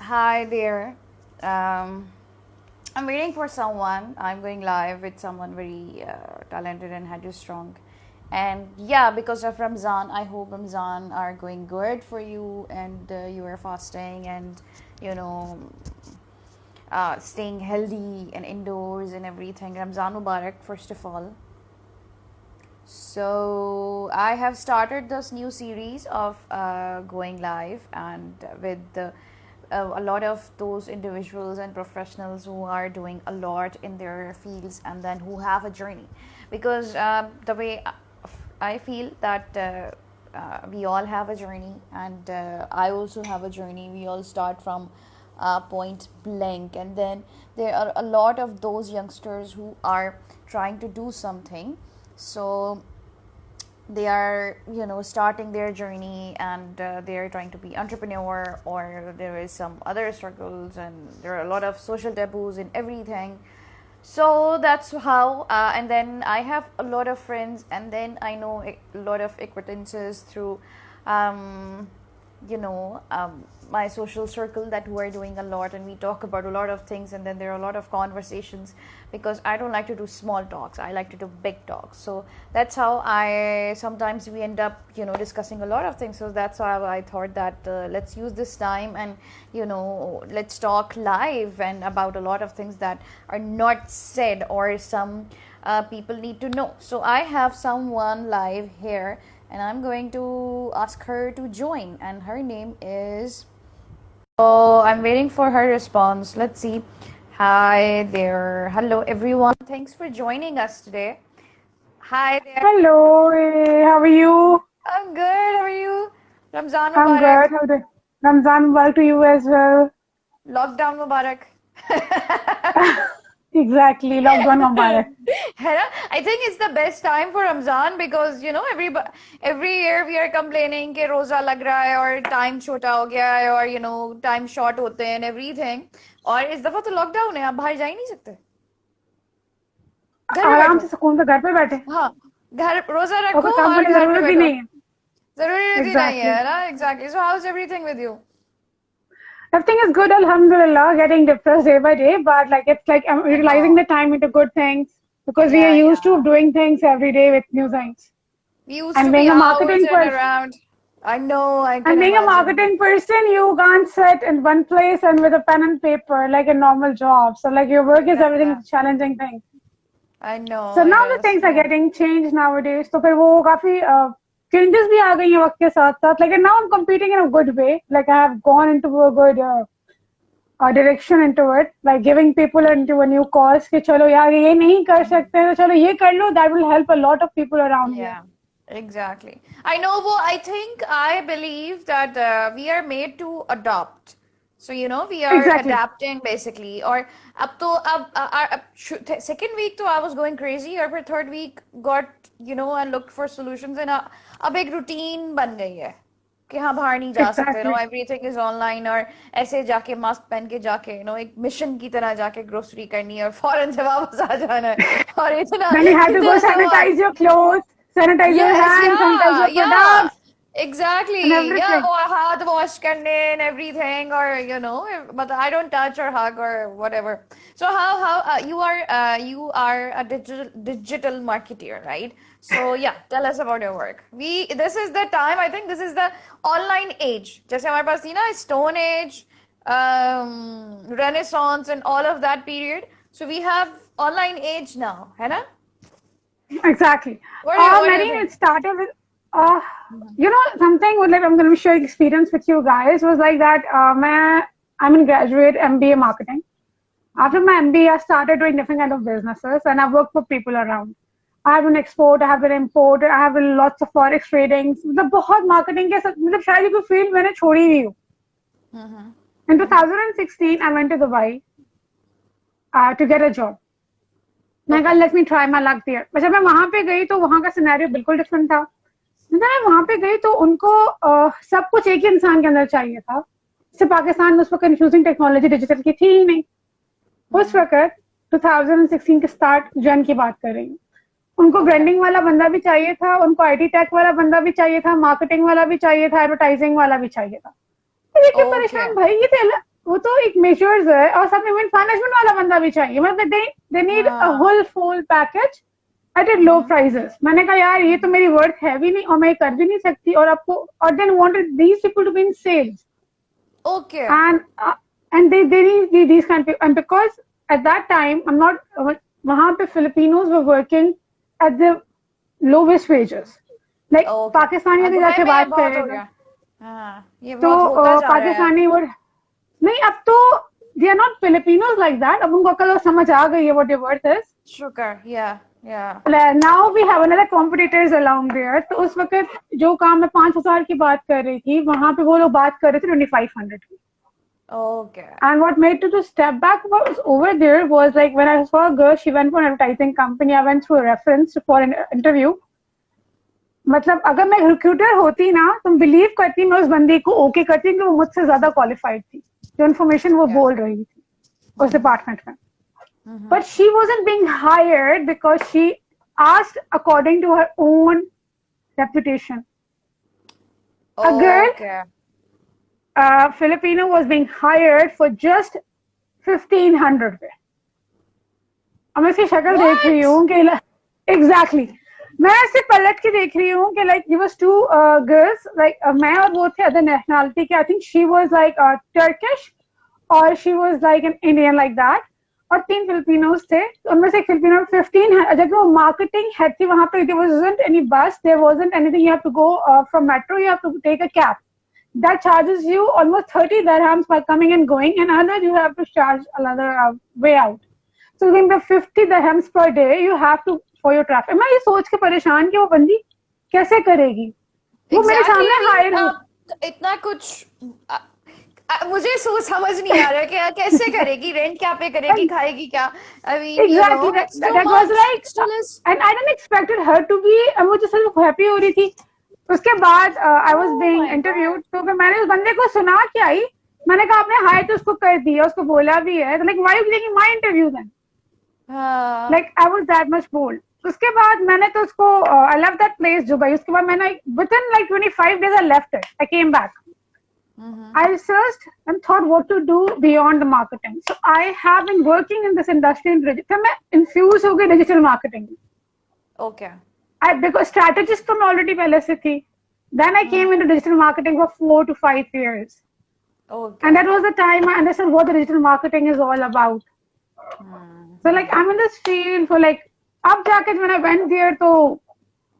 Hi there. Um, I'm waiting for someone. I'm going live with someone very talented and headstrong. And yeah, because of Ramzan, I hope Ramzan are going good for you and you are fasting and you know staying healthy and indoors and everything. Ramzan Mubarak, first of all. So I have started this new series of going live and with a lot of those individuals and professionals who are doing a lot in their fields and then who have a journey. Because the way I feel that we all have a journey, and I also have a journey. We all start from point blank, and then there are a lot of those youngsters who are trying to do something. So they are starting their journey, and they are trying to be entrepreneur, or there is some other struggles, and there are a lot of social taboos in everything. So that's how and then I have a lot of friends, and then I know a lot of acquaintances through um, my social circle, that who are doing a lot, and we talk about a lot of things, and then there are a lot of conversations, because I don't like to do small talks, I like to do big talks. So that's how I sometimes we end up discussing a lot of things. So that's how I thought that let's use this time, and let's talk live and about a lot of things that are not said, or some people need to know. So I have someone live here, and I'm going to ask her to join, and her name is. So I'm waiting for her response. Let's see. Hi there. Hello, everyone. Thanks for joining us today. Hi there. Hello, how are you? I'm good. How are you? Ramzan I'm Mubarak. good. How the Ramzan Mubarak to you as well. Lockdown Mubarak. Exactly, lockdown Mubarak. है ना? I think it's the best time for Ramzan, because every year we are complaining कि रोजा लग रहा है और time छोटा हो गया है, और time short होते हैं and everything. और इस दफा तो लॉकडाउन है, आप बाहर जा ही नहीं सकते, घर पे आराम बैठो. से सुकून से घर पे बैठे हाँ, घर रोजा और रखो कोई काम और करने की घर पे जरूरत भी बैठो. नहीं है. जरूरत ही नहीं Exactly. है ना. Exactly. So how's everything with you? Everything is good, Alhamdulillah. Getting depressed day by day, but like it's like I'm I utilizing the know. time into good things because we are Yeah, used to yeah. doing things every day with new things. We used And to being be a out marketing and person, around. I know, I can and being a imagine. marketing person, you can't sit in one place and with a pen and paper like a normal job. So like your work is everything Yeah, challenging thing. I know So it now the is. things are Yeah. getting changed nowadays. तो फिर वो काफी changes भी आ गई हैं वक्त के साथ साथ. Like and now I'm competing in a good way. Like I have gone into a good direction into it. Like giving people into a new cause कि चलो यार ये नहीं कर सकते तो चलो ये कर लो. That will help a lot of people around here. Yeah, exactly. I know. Well, I believe that we are made to adopt. So we are Exactly. adapting basically. Or up to second week, to I was going crazy. Or फिर third week got and looked for solutions, and अब एक routine बन गई है कि हाँ बाहर नहीं जा सकते. Exactly. Everything is online, और ऐसे जाके मास्क पहन के जाके एक मिशन की तरह जाके ग्रोसरी करनी है और फौरन से वापस आ जाना है, और इतना Then you have to go इतना सामान. sanitize your clothes, sanitize your Yes, hands, sanitize yeah, your yeah, products and exactly. Yeah, everything. or हाथ wash करने and everything, or but I don't touch or hug or whatever. So how you are a digital marketeer, right? So yeah, tell us about your work. This is the time, I think this is the online age. जैसे हमारे पास थी ना Stone Age, Renaissance, and all of that period. So we have online age now, है ना? Exactly. What do you Marine, think? it started with, uh, something with like I'm going to share experience with you guys was like that. I'm in graduate MBA marketing. After my MBA, I started doing different kind of businesses, and I worked for people around. I have an export, I have an import, I have lots of forex tradings. मतलब बहुत marketing के साथ मतलब शायद ये कोई field मैंने छोड़ी ही हूँ. In 2016, I went to Dubai to get a job. मैं कहा Okay. Let me try my luck there. जब मैं वहां पे गई तो वहां का सिनेरियो बिल्कुल डिफरेंट था. जब मैं वहां पे गई तो उनको सब कुछ एक ही इंसान के अंदर चाहिए था. जैसे पाकिस्तान में उस वक्त कंफ्यूजिंग टेक्नोलॉजी डिजिटल की थी ही नहीं उस वक्त. 2016 के स्टार्ट जन की बात कर रही हूँ. उनको Okay. ब्रांडिंग वाला बंदा भी चाहिए था, उनको आईटी टेक वाला बंदा भी चाहिए था, मार्केटिंग वाला भी चाहिए था, एडवर्टाइजिंग वाला भी चाहिए था. तो देख के Okay. परेशान भाई ये तो वो तो एक मेजर्स है, और साथ में इवेंट मैनेजमेंट वाला बंदा भी चाहिए, मतलब दे नीड अ हाँ. होल फुल पैकेज एट ए लो प्राइसेस. मैंने कहा यार ये तो मेरी वर्थ है भी नहीं और मैं कर भी नहीं सकती, और आपको, और then wanted these people to be in sales. Okay. And they need these kind of people, and because at that time I'm not, वहां पे Filipinos were working at the lowest wages, like Okay. Pakistani हाँ, अभी Dubai जाके में ये बात बहुत हो करेगा गया. हाँ, ये तो बहुत होता जा रहा है. पाकिस्तानी would, नहीं अब तो they are not Filipinos like that, अब उनको अकल समझ आ गई है what your worth is. Sugar. Yeah. Yeah. Now we have another competitors along there. तो उस वक्त जो काम मैं 5,000 की बात कर रही थी, वहां पे वो लोग बात कर रहे थे 2,500 की. Okay. And what made me to step back was over there was like when I saw a girl, she went for an advertising company. I went through a reference for an interview. मतलब अगर मैं recruiter होती ना, तुम believe करती मैं उस बंदी को ओके करती कि वो मुझसे ज्यादा क्वालिफाइड थी, जो इन्फॉर्मेशन वो बोल रही थी उस डिपार्टमेंट में. But she wasn't being hired because she asked according to her own reputation. A girl, Okay. Filipino, was being hired for just 1,500 पे. अब मैं इसकी शक्ल देख रही हूँ कि एग्जैक्टली मैं ऐसे पलट के देख रही हूँ कि like was two girls, like मैं और वो थे अदर नेशनलिटी के. I think she was like Turkish or she was like an Indian like that. और 3 फिलिपिनोज थे, उनमें से एक फिलिपिनो 15 जब वो मार्केटिंग हेड थी वहां पे, there wasn't any bus, there wasn't anything, you have to go from metro, you have to take a cab that charges you almost 30 dirhams for coming and going, and another you have to charge another way out. So in the 50 dirhams per day you have to for your traffic. मैं ये सोच के परेशान कि वो बंदी कैसे करेगी, वो मेरे सामने हायर हो. इतना कुछ मुझे सोच समझ नहीं आ रहा कि कैसे करेगी, रेंट क्या पे करेगी, खाएगी क्या. I mean, exactly, you know, that was like, and I didn't expected her to be, मुझे सिर्फ हैप्पी हो रही थी. उसके बाद I was being interviewed, तो फिर मैंने उस बंदे को सुना के आई, मैंने कहा आपने हायर तो उसको कर दिया, उसको बोला भी है, तो like why you taking my interview then? Like I was that much bold. उसके बाद मैंने तो उसको I left that place Dubai. उसके बाद मैंने within like 25 days I left it. I came back. I researched and thought what to do beyond the marketing. So I have been working in this industry. फिर मैं infuse हो गई digital marketing. Okay. Because strategist तो मैं already पहले से थी. Then I came into digital marketing for 4 to 5 years. Okay. And that was the time I understood what the digital marketing is all about. So like I'm in this field for like, अब जाके when I went there तो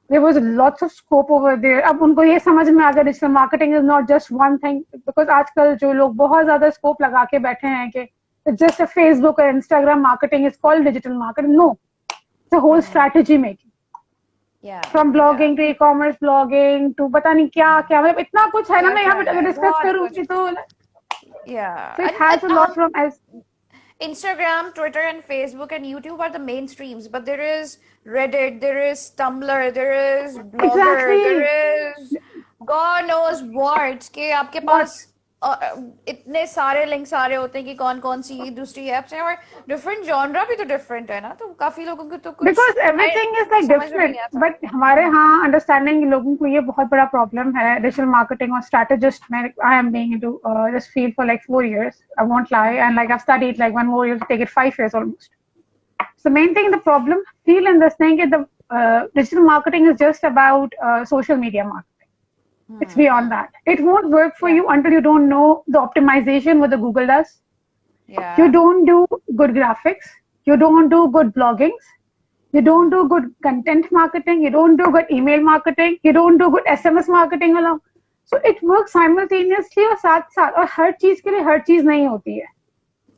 there was lots of scope over there. अब उनको ये समझ में आ गया digital marketing is not just one thing, because आजकल जो लोग बहुत ज्यादा scope लगा के बैठे हैं कि it's just a Facebook or Instagram marketing is called digital marketing. No, it's a whole strategy making. Yeah. From blogging to e-commerce blogging to पता नहीं क्या क्या, मतलब इतना कुछ है ना, मैं यहाँ पे अगर डिस्कस करूँगी तो yeah. So it has a lot from as Instagram, Twitter, and Facebook and YouTube are the mainstreams, but there is Reddit, there is Tumblr, there is Blogger, there is God knows what. कि आपके पास इतने सारे links आ रहे होते हैं कि कौन कौन सी दूसरी एप्स हैं, और डिफरेंट जॉनरा भी तो डिफरेंट है ना, तो काफी लोगों को तो कुछ because everything is like different. But हमारे यहाँ understanding लोगों को ये बहुत बड़ा problem है digital marketing और strategist में. I am being into this field for like 4 years. I won't lie, and like I've studied like 1 more year to take it 5 years almost. So main thing, the problem feel in this thing is the digital marketing is just about social media marketing. It's beyond that. It won't work for you until you don't know the optimization what the Google does. Yeah. You don't do good graphics. You don't do good bloggings. You don't do good content marketing. You don't do good email marketing. You don't do good SMS marketing along. So it works simultaneously और साथ साथ, और हर चीज के लिए हर चीज नहीं होती है.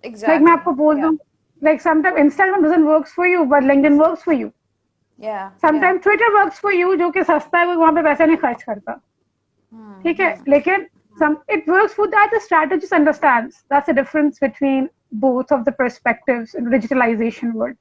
Exactly. Like मैं आपको बोल दूं, like sometimes Instagram doesn't works for you, but LinkedIn works for you. Yeah. Sometimes Twitter works for you, जो कि सस्ता है, वो वहाँ पे पैसे नहीं खर्च करता. ठीक है, लेकिन it works for that. The strategist understands that's the difference between both of the perspectives in digitalization world.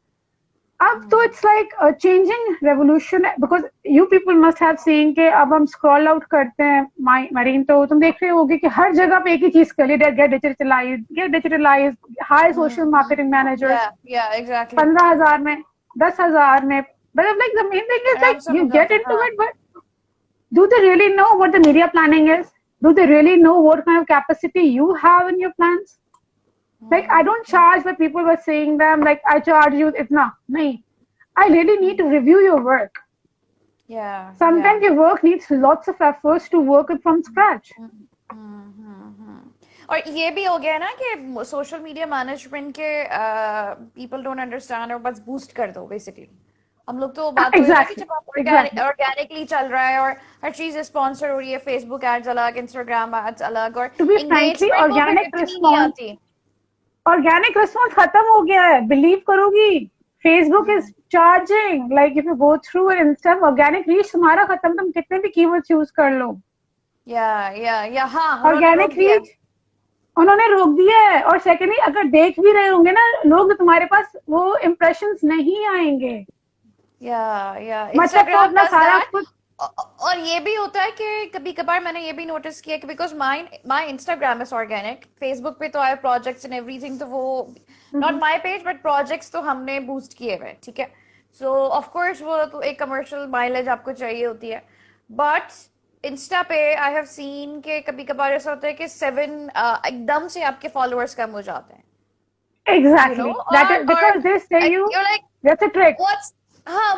अब तो it's like a changing revolution, because you people must have seen कि अब हम scroll out करते हैं Marine, तो तुम देख रहे होगे कि हर जगह पे एक ही चीज के लिए get digitalized, hire social marketing managers. Yeah, exactly. 15,000 में, 10,000 में, but like the main thing is like you get into it, but do they really know what the media planning is? Do they really know what kind of capacity you have in your plans? Like I don't charge, but people were saying them like I charge you itna. Nahi. I really need to review your work. Yeah, yeah. Sometimes your work needs lots of efforts to work it from scratch. और ये भी हो गया ना कि social media management के people don't understand और बस बूस्ट कर दो बेसिकली हम लोग तो बात हो ना कि Exactly. जब आप Exactly. ऑर्गेनिकली चल रहा है और हर चीज स्पॉन्सर हो रही है फेसबुक एड्स अलग इंस्टाग्राम एड्स अलग और To be frankly, एंगेजमेंट वो फिर इतनी नहीं आती organic response खत्म हो गया है. Believe करोगी. Facebook is charging. Like if you go through an Insta, organic reach तुम्हारा खत्म. तुम कितने भी keywords use कर लो. या हाँ उन्होंने रोक Organic दिया reach उन्होंने रोक दिया है. और secondly, अगर देख भी रहे होंगे ना लोग, तुम्हारे पास वो impressions नहीं आएंगे. या मतलब तो इंस्टाग्राम अपना डज सारा दैट कुछ. और ये भी होता है कि कभी कभार मैंने ये भी नोटिस किया कि because my Instagram is organic Facebook पे तो आए प्रोजेक्ट्स एंड एवरीथिंग तो वो not my page but projects तो हमने बूस्ट किए हुए ठीक है सो ऑफ कोर्स वो तो एक कमर्शियल माइलेज आपको चाहिए होती है बट इंस्टा पे आई हैव सीन के कभी कभार ऐसा होता है कि 7 एकदम से आपके फॉलोअर्स कम हो जाते हैं Exactly. That is because they say you. you're like That's a trick.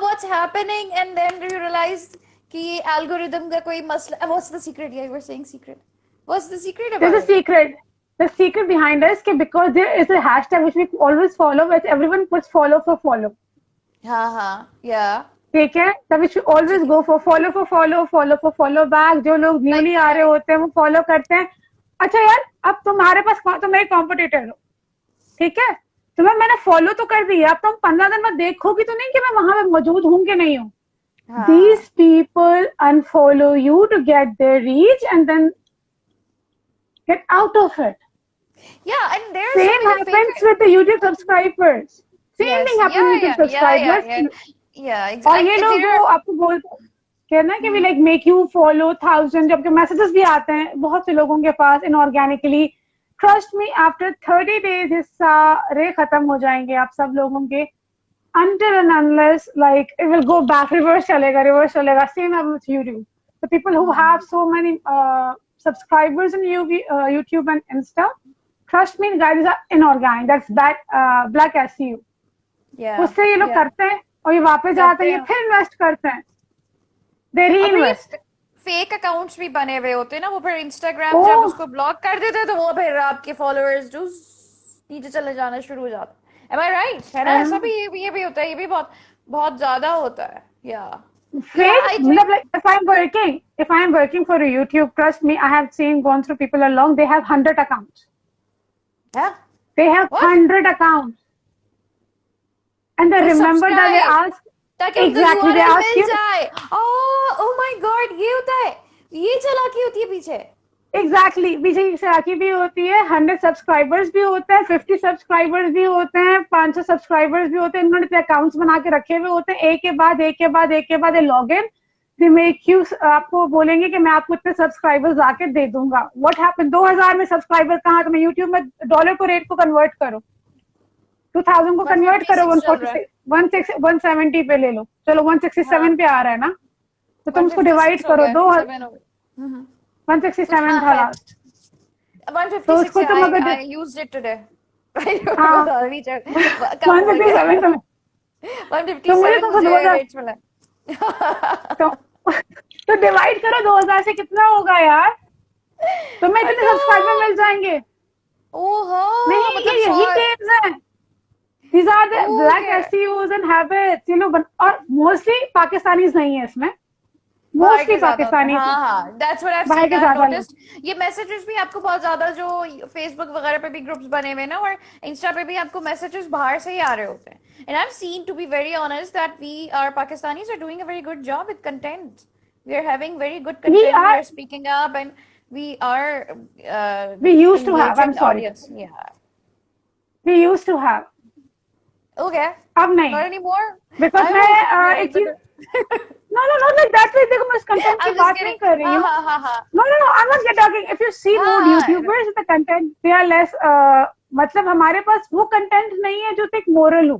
what's happening and then you realize कि algorithm का कोई मसला what's the secret yeah you were saying secret what's the secret about There's a secret. The secret behind us is because there is a hashtag which we always follow, which everyone puts follow for follow. हाँ yeah ठीक है, तब which we always go for follow back. जो लोग newly आ रहे होते हैं वो follow करते हैं. अच्छा यार, अब तुम्हारे पास तुम मेरे कॉम्पिटिटर हो, ठीक है, तुम्हें मैंने फॉलो तो कर दिया, अब तुम 15 दिन में देखोगी तो नहीं कि मैं वहां पे मौजूद हूँ कि नहीं हूँ. These people unfollow you to get their reach and then get out of it. yeah and there's Same so many happens with the YouTube subscribers. Same thing happens with YouTube subscribers. yeah और exactly ये लोग वो आपको बोलते कहना कि we like make you follow 1000 जबकि messages भी आते हैं बहुत से लोगों के पास inorganically. Trust me, after 30 days ये सारे खत्म हो जाएंगे आप सब लोगों के. Until and unless like it will go back, reverse chalega. Same happens with YouTube. The people who have so many subscribers in YouTube and Insta, trust me guys, these are inorganic. That's bad, black SEO. yeah उससे ये लोग करते हैं और ये वापस जाते हैं फिर इन्वेस्ट करते हैं. They reinvest. फेक अकाउंट्स भी बने हुए होते हैं ना वो फिर इंस्टाग्राम जब उसको ब्लॉक कर देते हैं तो वो फिर आपके फॉलोअर्स जो नीचे चले जाना शुरू हो जाते हैं. Am I right? है ना ऐसा भी ये भी होता है ये भी बहुत बहुत ज्यादा होता है yeah Fake, like if I'm working for a YouTube, trust me, I have gone through people along. They have 100 accounts. yeah They have 100 accounts, and they remember that they ask. ताकि Exactly, they URL ask mill you. जाए oh my god ये होता है ये चालाकी होती है पीछे Exactly, पीछे की चालाकी भी होती है. 100 सब्सक्राइबर्स भी होते हैं, 50 सब्सक्राइबर्स भी होते हैं, 500 सब्सक्राइबर्स भी होते हैं. इन्होंने इतने अकाउंट्स बना के रखे हुए होते हैं. एक के बाद log in. They make you आपको बोलेंगे कि मैं आपको इतने सब्सक्राइबर्स आके दे दूंगा. व्हाट हैपन 2000 में सब्सक्राइबर कहाँ? तो मैं यूट्यूब में डॉलर को रेट को कन्वर्ट करो, 2000 को कन्वर्ट करो 170 पे ले लो. चलो 167 पे आ रहा है ना, तो तुम उसको डिवाइड करो 167 था लास्ट. 156 तो उसको तुम अगर I used it today. 157 तो मुझे तो 2000 तो डिवाइड करो 2000 से कितना होगा यार? तुम्हें इतने सब्सक्राइबर मिल जाएंगे. नहीं ये यही टिप्स हैं. These are the black SEOs and habits, you know, और mostly पाकिस्तानीज नहीं है इसमें. मोस्टली पाकिस्तानी. हाँ that's what I've seen. I've noticed ये मैसेजेस भी आपको बहुत ज्यादा जो फेसबुक वगैरह पे भी ग्रुप्स बने हुए ना और इंस्टा पे भी आपको मैसेजेस बाहर से ही आ रहे होते हैं. And I've seen, to be very honest, that our Pakistanis are doing a very good job with content. We are having very good content. We are speaking up and we are we used to have. I'm sorry. Audience. Yeah. We used to have. Okay. अब नहीं. Not anymore. Because मैं No, not like that way. देखो मैं उस content की बात नहीं कर रही हूँ. No, I'm not talking. If you see more YouTubers with the content, they are less. मतलब हमारे पास वो content नहीं है जो एक moral हो.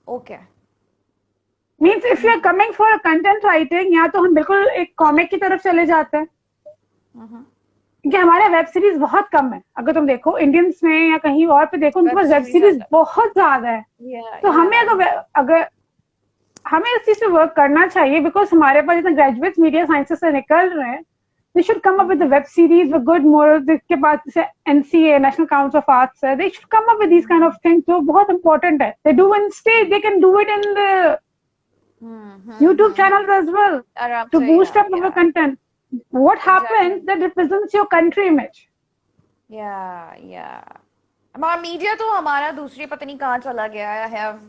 Okay. Means if you are coming for a content writing, या तो हम बिल्कुल एक comic की तरफ चले जाते हैं. कि हमारे वेब सीरीज बहुत कम है। अगर तुम देखो इंडियंस में या कहीं और पे देखो, उनके वेब पास वेब सीरीज सीरीज आता बहुत ज्यादा है। है। तो हमें या अगर हमें इस चीज पे वर्क करना चाहिए, बिकॉज हमारे पास जितने ग्रेजुएट्स मीडिया साइंसेस से निकल रहे हैं, they should come up with a web series with good morals. जिसके पास जैसे NCA national council of arts है, they should come up with these kind of things जो बहुत important है। they do in stage, they can do it in the YouTube channels as well आराम to से। boost up our content. What happens Exactly. that represents your country image. या हमारा media तो हमारा दूसरी पता नहीं कहाँ चला गया है। I have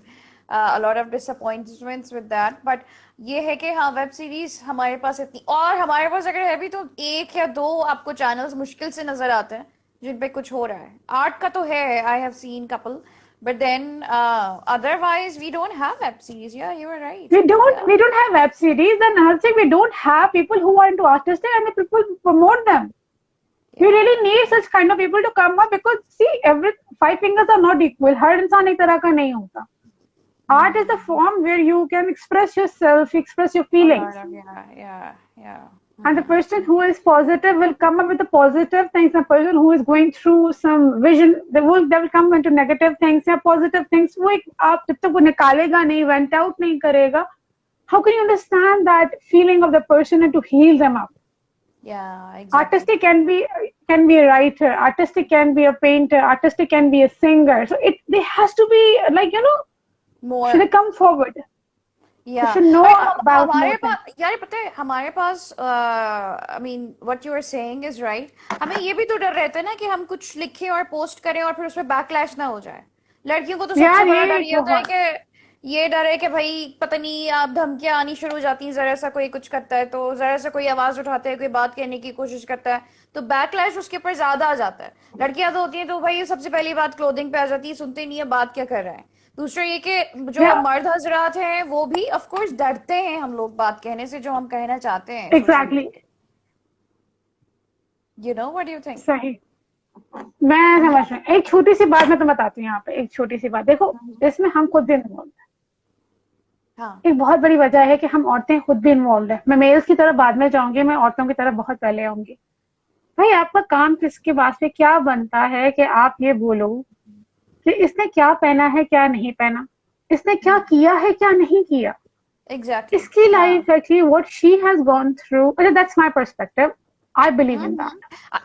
a lot of disappointments with that, but ये है कि हाँ वेब सीरीज हमारे पास इतनी, और हमारे पास अगर है भी तो एक या दो आपको चैनल्स मुश्किल से नजर आते हैं जिन पे कुछ हो रहा है। आर्ट का तो है, आई have scene couple, but then otherwise we don't have web series. Yeah, you were right. We don't have web series, and another thing, we don't have people who are into artistic and the people who promote them. We really need such kind of people to come up, because see, every five fingers are not equal. हर इंसान एक तरह का नहीं होता. Art is the form where you can express yourself, express your feelings. Yeah. And the person who is positive will come up with the positive things. The person who is going through some vision, they will come into negative things या positive things. वो एक आप जब तक वो निकालेगा नहीं, vent out नहीं करेगा, how can you understand that feeling of the person and to heal them up? Yeah, exactly. Artistic can be a writer, artistic can be a painter, artistic can be a singer. So there has to be, like, more. should they come forward? Yeah. You should know about हमारे more पास यार पता है हमारे पास I mean what you are saying is right. हमें ये भी तो डर रहता है ना कि हम कुछ लिखें और पोस्ट करें और फिर उसमें बैकलैश ना हो जाए। लड़कियों को तो सबसे बड़ा डर ये होता है कि ये डर है कि भाई पता नहीं आप धमकियां आनी शुरू हो जाती हैं, जरा सा कोई कुछ करता है तो जरा सा कोई आवाज उठाता है, कोई बात कहने की कोशिश करता है तो बैकलैश उसके ऊपर ज्यादा आ जाता है। लड़कियां तो होती हैं तो भाई सबसे पहली बात क्लोथिंग पे आ जाती है, सुनते नहीं है बात क्या कर रहा है। दूसरा ये कि जो मर्द हजरात हैं वो भी ऑफ कोर्स डरते हैं हम लोग बात कहने से जो हम कहना चाहते हैं। Exactly. You know what do you think? सही, मैं समझ रही हूँ। एक छोटी सी बात मैं तुम्हें बताती हूँ यहाँ पे, एक छोटी सी बात देखो, इसमें हम खुद भी इन्वॉल्व हैं। हाँ। एक बहुत बड़ी वजह है कि हम औरतें खुद भी इन्वॉल्व है। मैं मेल्स की तरफ बाद में जाऊंगी, मैं औरतों की तरफ बहुत पहले आऊंगी। भाई आपका काम किसके वास्ते क्या बनता है कि आप ये बोलो कि इसने क्या पहना है क्या नहीं पहना, इसने क्या किया है क्या नहीं किया। Exactly. इसकी life actually what she has gone through, that's my perspective. I believe in that.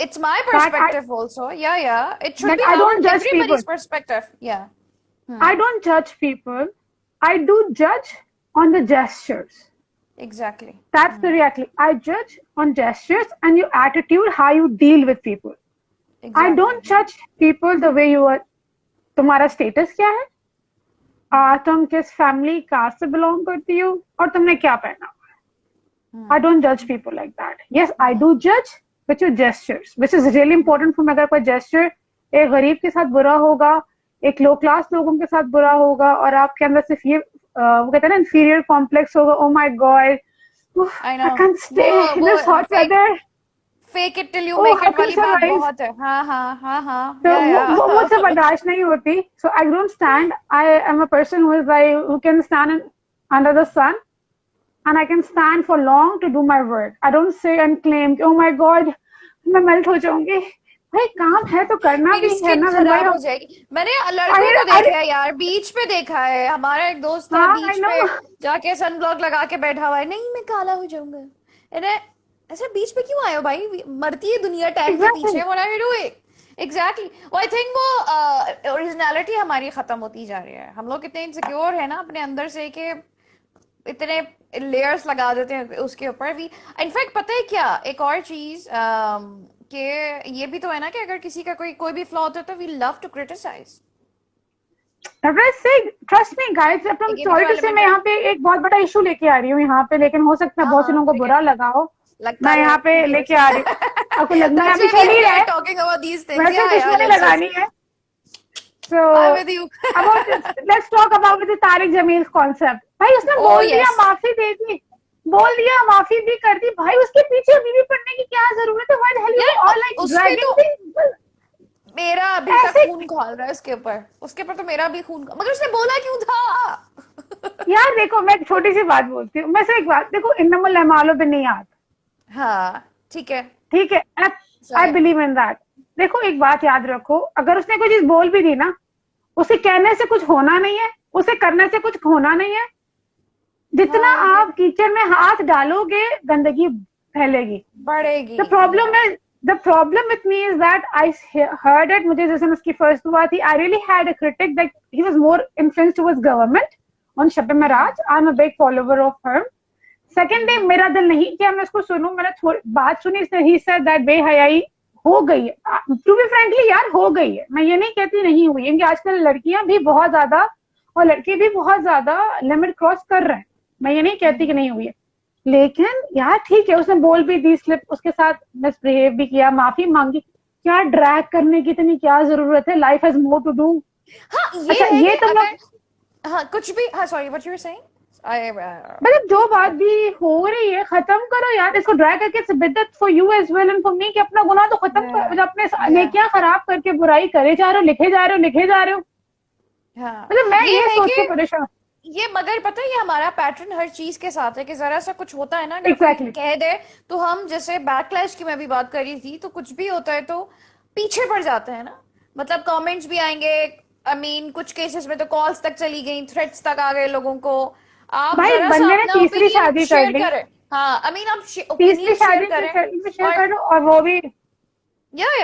It's my perspective also. Yeah. It should be everybody's perspective. Yeah. I don't judge people. I do judge on the gestures. Exactly. That's the reality. I judge on gestures and your attitude, how you deal with people. Exactly. I don't judge people the way you are. तुम्हारा status क्या है, तुम किस family cast से belong करती हो और तुमने क्या पहना हुआ है। I don't judge people like that. Yes, I do judge with your gestures, which is really important for me. अगर कोई gesture एक गरीब के साथ बुरा होगा, एक लो क्लास लोगों के साथ बुरा होगा और आपके अंदर सिर्फ ये वो कहते हैं ना inferior complex होगा, oh my god, I can't stay in this hot weather. Fake it till you make it वाली बात बहुत है। हाँ। तो वो मुझसे बर्दाश्त नहीं होती। So I don't stand. I am a person who can stand under the sun, and I can stand for long to do my work. I don't say and claim, oh my God, मैं melt हो जाऊंगी। भाई काम है तो करना भी है ना। खराब हो जाएगी। मैंने लड़कों को देखा है यार, बीच पे देखा है, हमारा एक दोस्त है बीच पे जाके सनब्लॉक लगा के बैठा हुआ है, नहीं मैं काला हो जाऊंगा। ऐसा बीच पे क्यों आए हो भाई, मरती है दुनिया टैग के पीछे। What are you doing? Exactly. I think वो ओरिजिनलिटी हमारी खत्म होती जा रही है। हम लोग इतने इनसिक्योर है ना अपने अंदर से कि इतने लेयर्स लगा देते हैं उसके ऊपर भी। इनफैक्ट पता है क्या, एक और चीज कि ये भी तो है ना कि अगर किसी का कोई भी फ्लॉ होता है तो we love to criticise. Trust me guys, अपना सॉरी से मैं यहाँ पे एक बहुत बड़ा इशू लेके आ रही हूँ यहाँ पे, लेकिन हो सकता है बहुत से लोगों को बुरा लगा हो। मैं यहाँ पे लेके आ रही हूँ, आपको लगना है अभी चल ही रहा है, वैसे दुश्मनी लगानी है। So let's talk about the Tariq Jamil's concept. भाई उसने बोल दिया, माफी दे दी, बोल दिया, माफी भी कर दी, भाई उसके पीछे अभी भी पढ़ने की क्या जरूरत है? Why the hell you all like dragging things? मेरा अभी तक खून खौल रहा है उसके ऊपर, उसके ऊपर तो मेरा भी खून, मगर उसने बोला क्यों था? यार देखो, मैं एक छोटी सी बात बोलती हूँ, मैं से एक बात देखो, इन्नमल अमालु बिन्नियात। हाँ ठीक है, आई बिलीव इन दैट। देखो एक बात याद रखो, अगर उसने कोई चीज बोल भी दी ना, उसे कहने से कुछ होना नहीं है, उसे करने से कुछ होना नहीं है। जितना हाँ, ये आप कीचड़ में हाथ डालोगे गंदगी फैलेगी। बढ़ेगी। The problem is the problem with me is that I heard it, मुझे जैसे उसकी फर्स्ट हुआ थी, I really had a critic that he was more influenced towards government on Shab Maharaj. I am a big follower of her. Second day मेरा दिल नहीं किया मैं उसको सुनूं, मैंने बात सुनी, ही सेड दैट बेहयाई हो गई है। टू बी फ्रेंकली यार हो गई है, मैं ये नहीं कहती नहीं हुई, क्योंकि आजकल लड़कियां भी बहुत ज्यादा और लड़के भी बहुत ज्यादा लिमिट क्रॉस कर रहे हैं, मैं ये नहीं कहती कि नहीं हुई है। लेकिन यार ठीक है, उसने बोल भी दी, स्लिप उसके साथ मिसबिहेव भी किया, माफी मांगी, क्या ड्रैग करने की इतनी क्या जरूरत है, life has more to do. हाँ, ये अच्छा है ये कि तुम लोग, अगर हाँ कुछ भी, हाँ sorry what you were saying. मतलब जो बात भी हो रही है खत्म करो यार इसको, ड्रैग करके इट्स बिदअत for you as well and for me, कि अपना गुनाह तो खत्म करो। मतलब अपने नेकियां खराब करके बुराई करे जा रहे हो, लिखे जा रहे हो, लिखे जा रहे हो। हाँ, मतलब मैं ये ये है सोच कि के परेशान। ये, मगर पता है ये हमारा पैटर्न हर चीज के साथ है कि जरा सा कुछ होता है ना, अगर कोई एग्जैक्टली कह दे तो हम, जैसे बैकलैश की मैं भी बात कर रही थी, तो कुछ भी होता है तो पीछे पड़ जाते हैं ना। मतलब कमेंट्स भी आएंगे, आई मीन कुछ केसेस में तो कॉल्स तक चली गई, थ्रेट्स तक आ गए लोगों को। आप भाई जरा सा बंदे ने अपना तीसरी ओपिनियन शादी कर शेयर ली, करें। हाँ, आई मीन आप तीसरी ओपिनियन शेयर शादी करें। में शेयर और करो, और वो भी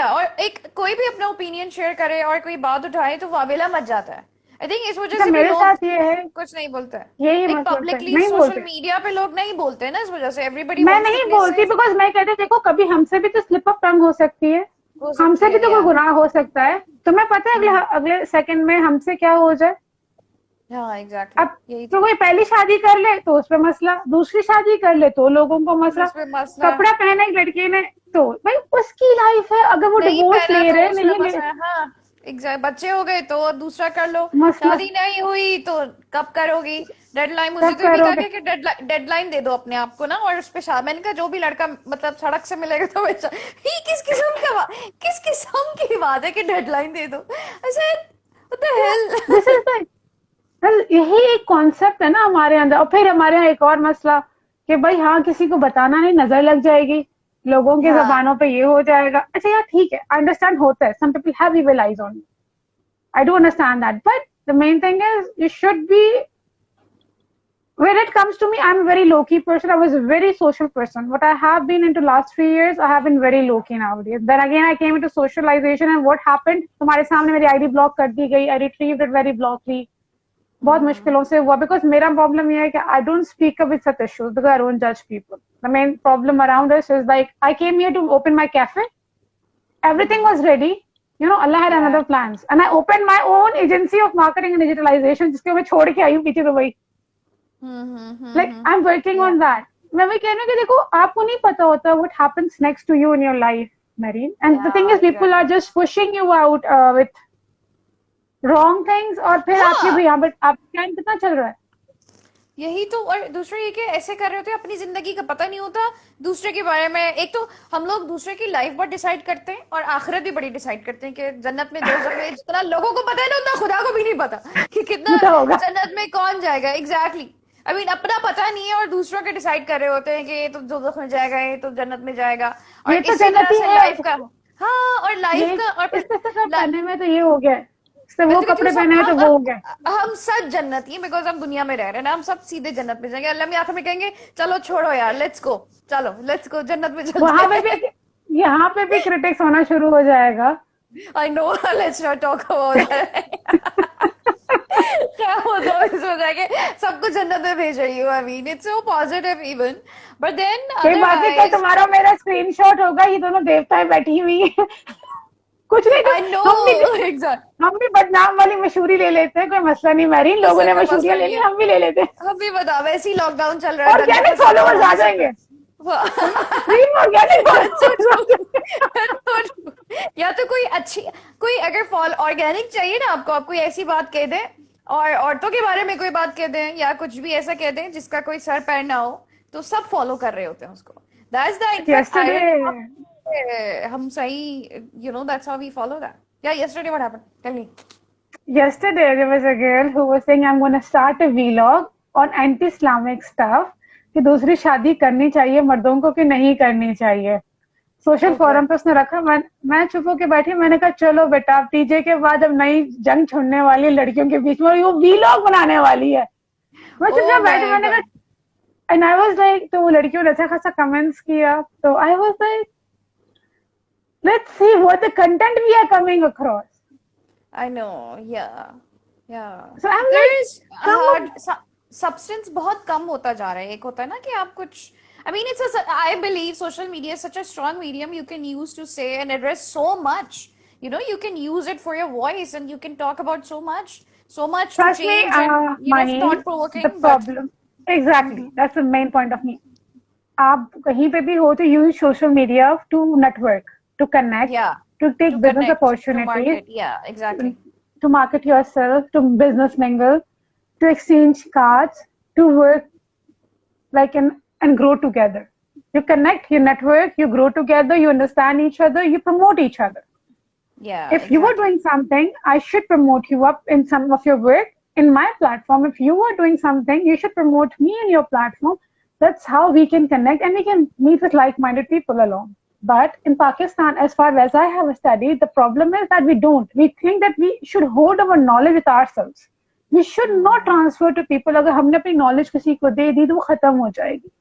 और एक कोई भी अपना ओपिनियन शेयर करे और कोई बात उठाए तो वावेला मच जाता है। आई थिंक इस वजह अच्छा से भी मेरे लोग साथ ये है, कुछ नहीं बोलते हैं। यही लाइक मतलब है पब्लिकली नहीं सोशल बोलते। मीडिया पे लोग नहीं बोलते हैं ना, इस वजह से एवरीबडी मैं वांट्स टू नहीं प्ले बोलती सेफ। बिकॉज मैं कहती देखो कभी हमसे भी तो स्लिप ऑफ टंग हो सकती है, हो सकती हमसे भी है, तो कोई या गुनाह हो सकता है। तुम्हें पता है अगले अगले सेकंड में हमसे क्या हो जाए। हाँ एग्जैक्टली, अब यही तो तो। कोई पहली शादी कर ले तो उस पर मसला, दूसरी शादी कर ले तो लोगों को मसला, उस पे मसला है। कपड़ा पहना एक लड़के ने तो भाई उसकी लाइफ है, अगर वो नहीं डिवोर्स पहना ले तो रहे उस पे नहीं ले, मसला है। हाँ एग्जैक्ट, बच्चे हो गए तो दूसरा कर लो। मसला शादी नहीं हुई तो कब करोगी। डेडलाइन, मुझे तब तो ये भी कहा करोगे। गया कि डेडलाइन दे दो अपने आप को ना, और उस पे मैंने कहा जो भी लड़का मतलब सड़क से मिलेगा तो वैसा ही, किस किस्म की बात है कि डेडलाइन दे दो ऐसे, what the this hello. Is the, यही एक कॉन्सेप्ट है ना हमारे अंदर। और फिर हमारे यहाँ एक और मसला कि भाई हाँ किसी को बताना नहीं, नजर लग जाएगी, लोगों की हाँ जबानों पे ये हो जाएगा। अच्छा यार ठीक है, आई अंडरस्टैंड, होता है, some people have evil eyes on you, I do understand that, but the main thing is you should be, when it comes to me, I'm a very low key person. I was a very social person. What I have been into last 3 years, I have been very low key nowadays. Then again, I came into socialization, and what happened? तुम्हारे सामने मेरी ID block कर दी गई. I retrieved it very blockly. बहुत मुश्किलों से हुआ, because मेरा प्रॉब्लम ये है कि I don't speak up with such issues because I don't judge people. The main problem around us is like I came here to open my cafe. Everything was ready. You know, Allah had या another plans, and I opened my own agency of marketing and digitalization, जिसके मैं छोड़ के आई हूँ पीछे Dubai. Like I'm working या on that. मैं वही कह रही हूँ कि देखो आपको नहीं पता होता what happens next to you in your life, Marine. And the thing या is, people are exactly. just pushing you out with wrong things. और फिर आपके हाँ भी यहाँ पर आपका टाइम कितना चल रहा है. यही तो, और दूसरा ये कि ऐसे कर रहे होते हैं, अपनी जिंदगी का पता नहीं होता दूसरे के बारे में। एक तो हम लोग दूसरे की लाइफ बहुत डिसाइड करते हैं, और आखिरत भी बड़ी डिसाइड करते हैं कि जन्नत में दोजख में जितना लोगों को पता है ना, उतना खुदा को भी नहीं पता कि कितना क्या होगा. जन्नत में कौन जाएगा। एग्जैक्टली, आई मीन अपना पता नहीं है और दूसरों के डिसाइड कर रहे होते हैं कि ये तो दोजख में जाएगा, ये तो जन्नत में जाएगा। और ये तो इसी तरह जन्नती से है. लाइफ का, हाँ और लाइफ ये का, और फिर इससे सब पहने में तो ये हो गया, इससे मैं वो तो कहती हूँ कपड़े सब पहने हैं तो वो हो गया. हम सब जन्नती हैं, बिकॉज हम दुनिया में रह रहे हैं ना, हम सब सीधे जन्नत में जाएंगे। अल्लाह में आखिर में कहेंगे चलो छोड़ो यार, लेट्स गो, चलो लेट्स गो जन्नत में चलते वहां पे हैं। भी, यहाँ पे भी क्रिटिक्स होना शुरू हो जाएगा. I know, let's not talk about that. क्या होता है इस वजह के सबको जन्नत में भेज रही हूँ। I mean it's so positive even, but then कोई बात नहीं, कल अदरवाइज तुम्हारा मेरा स्क्रीनशॉट होगा, ये दोनों देवताएं बैठी हुई है. कुछ नहीं तो आई नो एग्जैक्ट, हम भी बदनाम वाली मशहूरी ले लेते हैं, कोई मसला नहीं. मैरीन, लोगों उससे ने कोई मशहूरियां मसला ले नहीं ली, है। हम भी ले लेते हैं. हम भी बता, वैसे ही लॉकडाउन चल रहा है, दंगे ऑर्गेनिक फसाद फॉलोवर्स हो आ रहे हैं जाएंगे. सब। Organic That's so true. Followers. That's so true. या तो कोई अच्छी, कोई अगर फॉल ऑर्गेनिक चाहिए ना आपको, आप कोई ऐसी बात कह दें, और औरतों के बारे में कोई बात कह दें, या कुछ भी ऐसा कह दें जिसका कोई सर पैर ना हो, तो सब फॉलो कर रहे होते हैं उसको। दैट्स द इनफैक्ट yesterday हम सही, you know that's how we follow that. या yesterday what happened, tell me. yesterday there was a girl who was saying I'm going to start a vlog on anti-Islamic stuff, कि दूसरी शादी करनी चाहिए मर्दों को कि नहीं करनी चाहिए. Social Okay. फोरम पे उसने रखा, मैं चुप होके बैठी, मैंने कहा चलो बेटा, अब टीजे के बाद अब नई जंग छुड़ने वाली है लड़कियों के बीच में, और वो वीलॉग बनाने वाली है। मैं Oh चुपचाप बैठी, my मैंने कहा, God. And I was like, तो वो लड़कियों ने अच्छा खासा कमेंट्स किया, तो I was like, let's see what the content we are coming across. I know. Yeah. Yeah. So I am There like, is come hard substance बहुत कम होता जा रहा है. एक होता है ना कि आप कुछ I mean, I believe social media is such a strong medium you can use to say and address so much. You know, you can use it for your voice and you can talk about so much to trust me, change and, money, thought the provoking, but problem, exactly, that's the main point of me. आप कहीं पे भी हो तो use social media to network, to connect, yeah, to to take business connect, to opportunities, market. Yeah, exactly. to market yourself, to business mingle, to exchange cards, to work like and grow together. You connect, you network, you grow together, you understand each other, you promote each other. Yeah, If you are exactly. doing something, I should promote you up in some of your work in my platform. If you are doing something, you should promote me in your platform. That's how we can connect and we can meet with like-minded people along. But in Pakistan, as far as I have studied, the problem is that we don't. We think that we should hold our knowledge with ourselves. We should not transfer to people. अगर हमने अपनी knowledge किसी को दे दी तो वो खत्म हो जाएगी.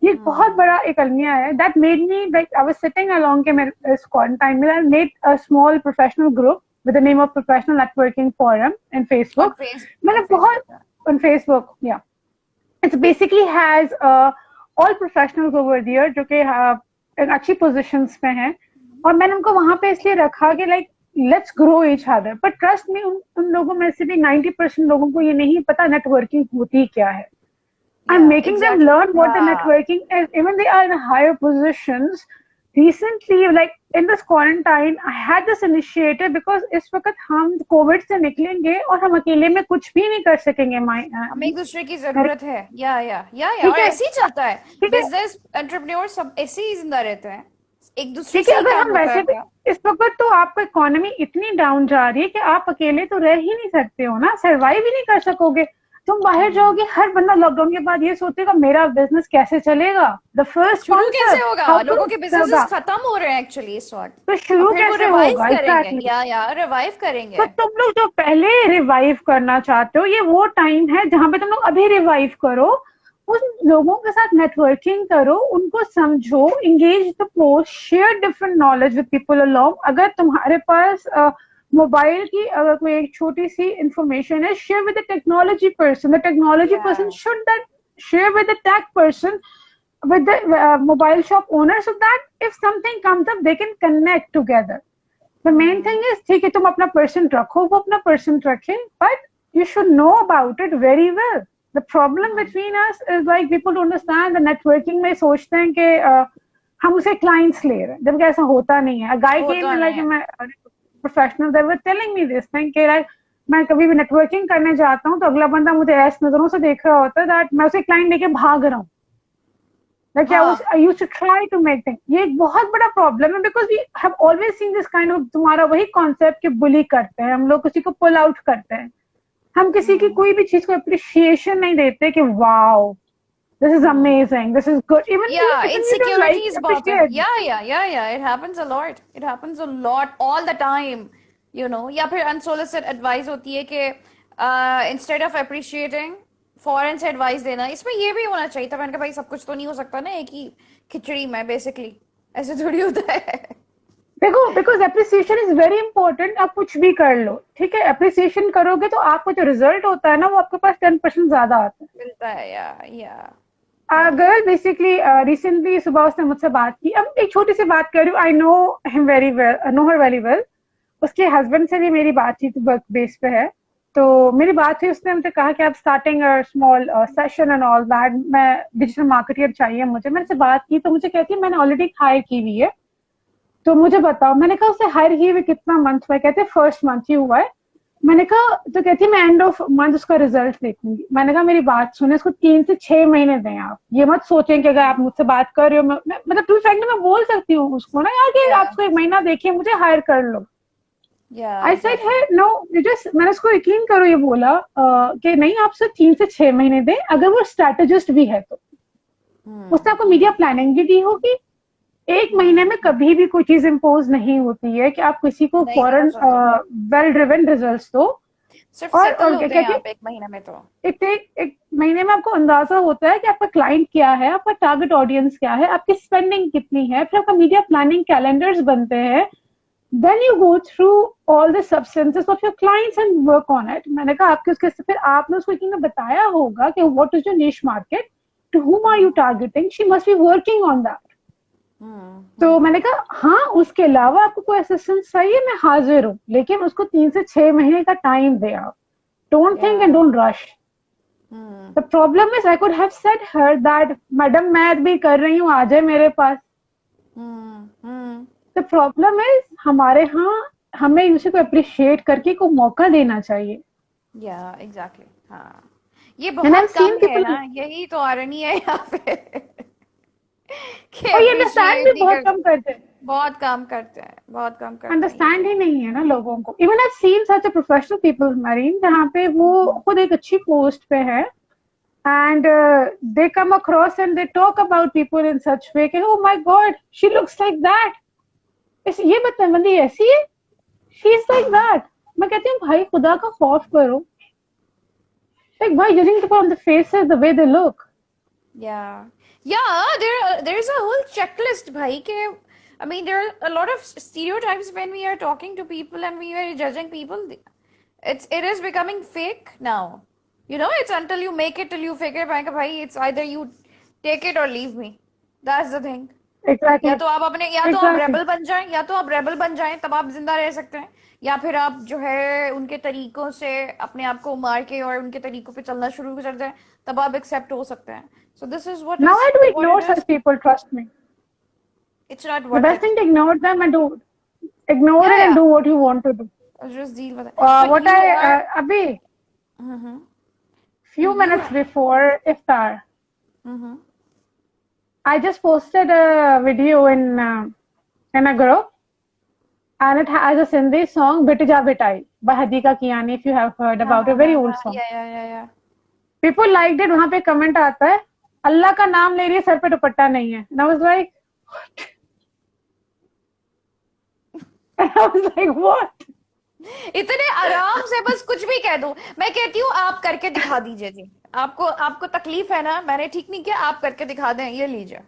ये एक बहुत बड़ा एक अलमिया है. That made me like, I was sitting along के मेरे इस quarantine में, I made a small professional group with the name of Professional Networking Forum in Facebook. मैंने On Facebook. बहुत on Facebook, yeah. It basically has all professionals over there जो कि अच्छी positions पे हैं, और मैंने उनको वहां पे इसलिए रखा कि like let's grow each other. But trust me, उन लोगों में से भी 90% लोगों को ये नहीं पता networking होती क्या है. I'm Yeah, making them exactly. learn what the Yeah. networking is. Even they are in higher positions. Recently, like in this quarantine, I had this initiative because इस वक्त हम कोविड से निकलेंगे और हम अकेले में कुछ भी नहीं कर सकेंगे. हमें एक दूसरे की जरूरत है. या ठीक और है, ऐसे ही चलता है. ठीक है, बिजनेस एंटरप्रेन्योर सब ऐसे ही जिंदा रहते हैं. एक दूसरे ठीक है. से ही अगर काम हम होता है वैसे भी अपना. इस वक्त तो आपका इकोनॉमी इतनी डाउन जा रही है कि आप अकेले तो रह ही नहीं सकते हो ना, सर्वाइव ही नहीं कर सकोगे. तुम बाहर जाओगे, हर बंदा लॉकडाउन के बाद ये सोचेगा मेरा बिजनेस कैसे चलेगा. द फर्स्ट शुरू कैसे कॉन्सेप्ट, होगा. हाउ लोगों टू के होगा, बिजनेसेस खत्म हो रहे हैं एक्चुअली इस वक्त. तो और शुरू फिर वो कैसे रिवाइव होगा. करेंगे. एग्जैक्टली. या रिवाइव करेंगे. तो तुम लोग जो पहले रिवाइव करना चाहते हो, ये वो टाइम है जहां पे तुम लोग अभी रिवाइव करो. उन लोगों के साथ नेटवर्किंग करो, उनको समझो, engage the post, share different knowledge with people along. अगर तुम्हारे पास मोबाइल की अगर कोई एक छोटी सी इंफॉर्मेशन है, share with the technology person. The technology person should that share with the tech person, with the mobile shop owner, so that if something comes up they can connect together. The main thing is, ठीक है, तुम अपना percent रखो, वो अपना percent रखे, but you should know about it very well. The problem between us is like people don't understand the networking में सोचते हैं कि हम उसे clients ले रहे हैं, जबकि ऐसा होता नहीं है. A guy came in like मैं professional, they were telling me this thing कि like मैं कभी भी नेटवर्किंग करने जाता हूँ तो अगला बंदा मुझे ऐसे नजरों से देख रहा होता है that मैं उसे क्लाइंट लेके भाग रहा हूँ. Like I used to try to make things. ये एक बहुत बड़ा प्रॉब्लम है because we have always seen this kind of, तुम्हारा वही कॉन्सेप्ट के बुली करते हैं हम लोग, किसी को पुल आउट करते हैं. हम किसी की कोई भी चीज को अप्रिशिएशन नहीं देते कि wow this is amazing, this is good. Even insecurity is about it. appreciate. Yeah. It happens a lot. It happens a lot all the time. You know, या फिर unsolicited advice होती है कि instead of appreciating, फॉरेन से advice देना. इसमें ये भी होना चाहिए था. मैंने कहा भाई सब कुछ तो नहीं हो सकता ना एक ही खिचड़ी में. बेसिकली ऐसे थोड़ी होता है. देखो, because appreciation is very important. आप कुछ भी कर लो, ठीक है, एप्रिसिएशन करोगे तो आपको जो रिजल्ट होता है ना, वो आपके पास 10% ज्यादा आता है, मिलता है. या गर्ल बेसिकली रिसेंटली सुबह उसने मुझसे बात की. अब एक छोटी सी बात कर रही हूँ. I know him very well, know her very well. उसके हस्बैंड से भी मेरी बातचीत वर्क बेस पे है, तो मेरी बात हुई. उसने मुझे कहा कि आप starting small session and all that, मैं डिजिटल मार्केटर चाहिए मुझे. मैंने से बात की तो मुझे कहती है मैंने ऑलरेडी हायर की हुई है, तो मुझे बताओ. मैंने कहा उसे हायर किए हुए कितना मंथ हुआ है. कहते फर्स्ट मंथ ही हुआ है. मैंने कहा, तो कहती है मैं एंड ऑफ मंथ उसका रिजल्ट देखूंगी. मैंने कहा मेरी बात सुने, उसको 3 से 6 महीने दें. आप ये मत सोचें कि अगर आप मुझसे बात कर रहे हो, मतलब टू फैक्ट मैं बोल सकती हूँ उसको ना यार कि आपको 1 महीना देखिए, मुझे हायर कर लो. आई सेड है नो, जस्ट मैंने उसको यकीन करो ये बोला कि नहीं, आप सिर्फ 3 से 6 महीने दें. अगर वो स्ट्रेटेजिस्ट भी है तो उसने आपको मीडिया प्लानिंग भी दी होगी, एक महीने में कभी भी कोई चीज इम्पोज नहीं होती है कि आप किसी को नहीं हो फॉरन सकता, वेल ड्रिवन रिजल्ट्स दो। सिर्फ और सेटल क्या होते हैं कहते हैं, आप एक महीने में तो। एक महीने में आपको अंदाजा होता है कि आपका क्लाइंट क्या है, आपका टारगेट ऑडियंस क्या है, आपकी स्पेंडिंग कितनी है, फिर आपका मीडिया प्लानिंग कैलेंडर्स बनते हैं। Then you go through all the substances of your clients and work on it. मैंने कहा आपके उसके फिर आपने उसको एक में बताया होगा कि what is your niche market, to whom are you targeting, she must be working on that. तो मैंने कहा हाँ, उसके अलावा आपको कोई असिस्टेंस चाहिए मैं हाजिर हूँ, लेकिन उसको 3 से 6 महीने का टाइम दे आप। Don't think and don't rush. The problem is I could have said her that madam मैं भी कर रही हूँ, आ जाए मेरे पास। द प्रॉब्लम इज हमारे यहाँ हमें उसे को अप्रिशिएट करके को मौका देना चाहिए। या एग्जैक्टली, हाँ, ये एंड आई हैव बहुत सीन कम है पीपल, ना, यही तो आयरनी है यहाँ पे कि और ये अंडरस्टैंड अप्रिशिएट भी नहीं बहुत करते, कम करते हैं। बहुत कम करते हैं, बहुत कम करते हैं ये अंडरस्टैंड चीज। ही नहीं है ना लोगों को। Even I seen such a professional people marine, जहाँ पे वो खुद एक अच्छी पोस्ट पे है, and they come across and they talk about people in such way कि oh my god she looks like that, इस ये बंदी ऐसी है, she is like that। मैं कहती हूँ भाई खुदा का खौफ करो, like why judging people on the faces the way they look। Yeah, yeah, there is a whole checklist, bhai. Ke, I mean, there are a lot of stereotypes when we are talking to people and we are judging people. It is becoming fake now. You know, it's until you make it till you fake it. Bhai, it's either you take it or leave me. That's the thing. exactly या तो आप exactly rebel बन जाएं, या तो आप rebel बन जाएं, तब आप जिंदा रह सकते हैं, या फिर आप जो है उनके तरीकों से अपने आप को मार के और उनके तरीकों पे चलना शुरू कर दें, तब आप एक्सेप्ट हो सकते हैं। So this is now I do what ignore it such is. people, trust me। It's not the worth best it. thing to ignore them and do, ignore या it and do what you want to do। Just deal with it. So what you I are abhi few you minutes before iftar I just posted a video in a group, and it has a Sindhi song "Bit Ja Bitai" by Hadika Kiani. If you have heard हाँ about हाँ a very हाँ old हाँ, song, या people liked it। वहां पे comment आता है अल्लाह का नाम ले रही है, सर पे दुपट्टा नहीं है। And I was like, and I was like, what? इतने आराम से बस कुछ भी कह दो। मैं कहती हूँ आप करके दिखा दीजिए जी। आपको आपको तकलीफ है ना, मैंने ठीक नहीं किया, आप करके दिखा दें, ये लीजिए,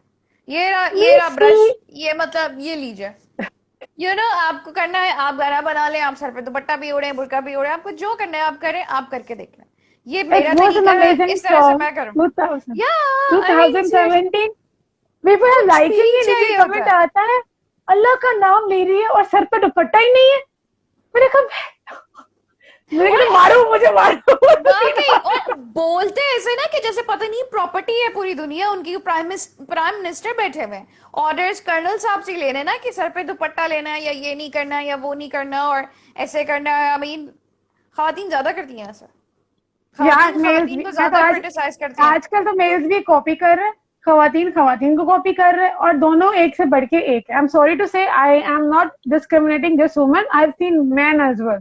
ये रहा Please ब्रश, see, ये मतलब ये लीजिए। आपको करना है, आप गाना बना लें, आप सर पे दुपट्टा भी ओढ़े, बुर्का भी ओढ़े, आपको जो करना है आप करें, आप करके देख लें। ये it मेरा was an तरीका है, amazing इस तरह से song। मैं करूँ। 2000, या I mean serious, 2017, people are कुछ भी liking it। नीचे चाहिए होता कमेंट है। आता है अल्लाह का नाम ले रही है और सर पे दुपट्टा ही नहीं है। मैंने कहा मारो मुझे, मारो। वाकई, और बोलते ऐसे ना कि जैसे पता नहीं प्रॉपर्टी है पूरी दुनिया उनकी। प्राइम मिनिस्टर बैठे हुए, ऑर्डर्स कर्नल साहब से लेने ना कि सर पे दुपट्टा लेना है, या ये नहीं करना, या वो नहीं करना, और ऐसे करना है। आई मीन खातन ज्यादा करती हैं ऐसा, यार खातन मेल्स खातन भी, को मैं तो ज्यादा क्रिटिसाइज करती हैं। आजकल तो मेल्स भी कॉपी कर रहे हैं, खवातीन को कॉपी कर रहे हैं, और दोनों एक से बढ़ के एक है। आई am sorry to say, I am not discriminating this woman, I have seen men as well.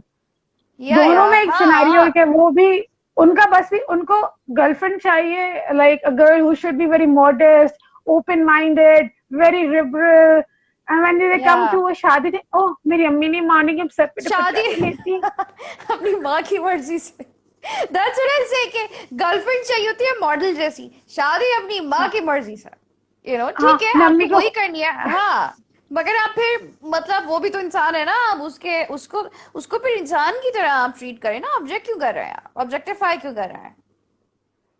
दोनों में एक सिनेरियो हाँ, है, वो भी उनका बस भी उनको गर्लफ्रेंड चाहिए, like a girl who should be very modest, open minded, very liberal. And when they या कम टू a शादी, ओह मेरी अम्मी नहीं मानेगी, सर पे दुपट्टा शादी नहीं लेती। अपनी माँ की मर्जी से। That's what I say कि गर्लफ्रेंड चाहिए होती है मॉडल जैसी, शादी अपनी माँ की मर्जी से। हाँ, ठीक है, मैं अम्मी आपको को, वही करनी है, हाँ, मगर आप फिर मतलब वो भी तो इंसान है ना, आप उसको फिर इंसान की तरह आप ट्रीट करें ना। ऑब्जेक्ट क्यों कर रहे हैं आप, ऑब्जेक्टिफाई क्यों कर रहे हैं?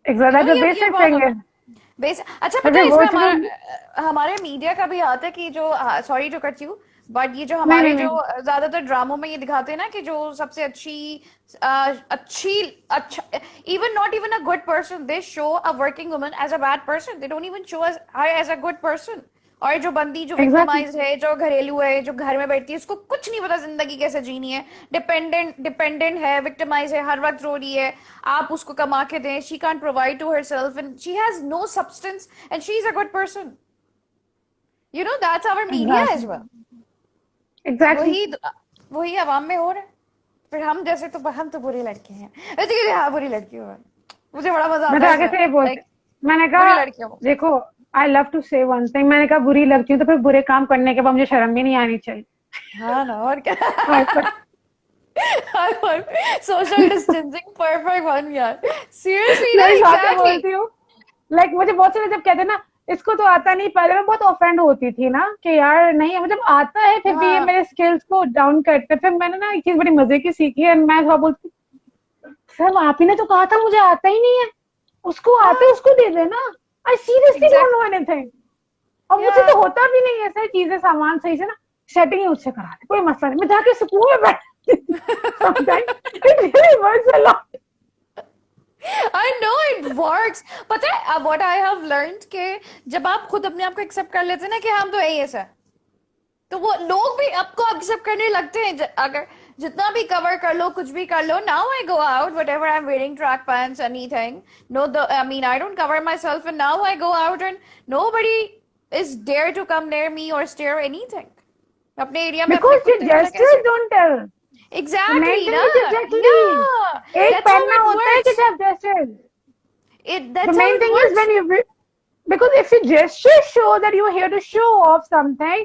एग्जैक्टली ये बेसिक बहुत थिंग होता है। है बेस। अच्छा, पता अरे है वो इसमें चलो, हमारे मीडिया का भी आता है कि जो, sorry to cut you, but ये जो नहीं हमारे नहीं जो नहीं, ज्यादातर ड्रामों में ये दिखाते हैं ना कि जो सबसे अच्छी अच्छा, even not even a good person, they show a working woman as a bad person, they don't even show her as a good person. और जो बंदी जो एग्जैक्टली विक्टिमाइज्ड है, जो घरेलू है, जो घर में बैठती है, उसको कुछ नहीं पता जिंदगी कैसे जीनी है, डिपेंडेंट है, विक्टिमाइज है, हर वक्त रो रही है, आप उसको कमा के दें, she can't provide to herself and she has no substance and she is a good person. That's our media as well. Exactly. वही वही अवाम में हो रहा है। फिर हम तो बुरी लड़के हैं, वैसे हाँ बुरी लड़की हूँ मैं। मुझे बड़ा मजा मैं आता तो है आगे इसमें, से ये बोलती, लाइक मैंने बुरी कहा लड़कियों को। देखो आई लव टू से वन थिंग, मैंने कहा बुरी लगती हूँ तो फिर बुरे काम करने के बाद मुझे शर्म भी नहीं आनी चाहिए। हाँ ना, और क्या। पर सोशल डिस्टेंसिंग परफेक्ट वन यार, सीरियसली ना, मैं इस बात पे एग्जैक्टली। बोलती हूँ, लाइक मुझे बहुत सारे जब कहते हैं ना इसको तो आता नहीं, पहले मैं बहुत ऑफेंड होती थी ना कि यार नहीं मुझे आता है फिर भी ये हाँ मेरे स्किल्स को डाउन करते। फिर मैंने ना एक चीज बड़ी मजे की सीखी है, मैं थोड़ा बोलती सर आप ही ने तो कहा था मुझे आता ही नहीं है, उसको आता है हाँ, उसको दे देना, I seriously don't know exactly. Anything. और मुझसे या तो होता भी नहीं है सर, चीजें सामान सही से ना सेटिंग ही मुझसे करा दे, कोई मसला नहीं, मैं जाके सुकून में बैठ sometime it really works a lot. I know it works. पता है अब व्हाट आई हैव लर्नड के जब आप खुद अपने आप को एक्सेप्ट कर लेते हैं ना कि हम तो एएस है, तो वो लोग भी आपको एक्सेप्ट करने लगते हैं। अगर जितना भी कवर कर लो, कुछ भी कर लो, now I go out whatever I am wearing track pants anything, no the I mean I don't cover myself and now I go out and nobody is dare to come near me और stare anything. अपने area में अपने because your कुत्ते बिल्ला कैसे। Gestures don't tell, the main exactly thing ना। Is exactly या एक दैट्स हाउ पहनना इट होता है कि वर्क्स। जब gestures, It the that's how main it thing is works. when you, because if you just show that you're here to show off something,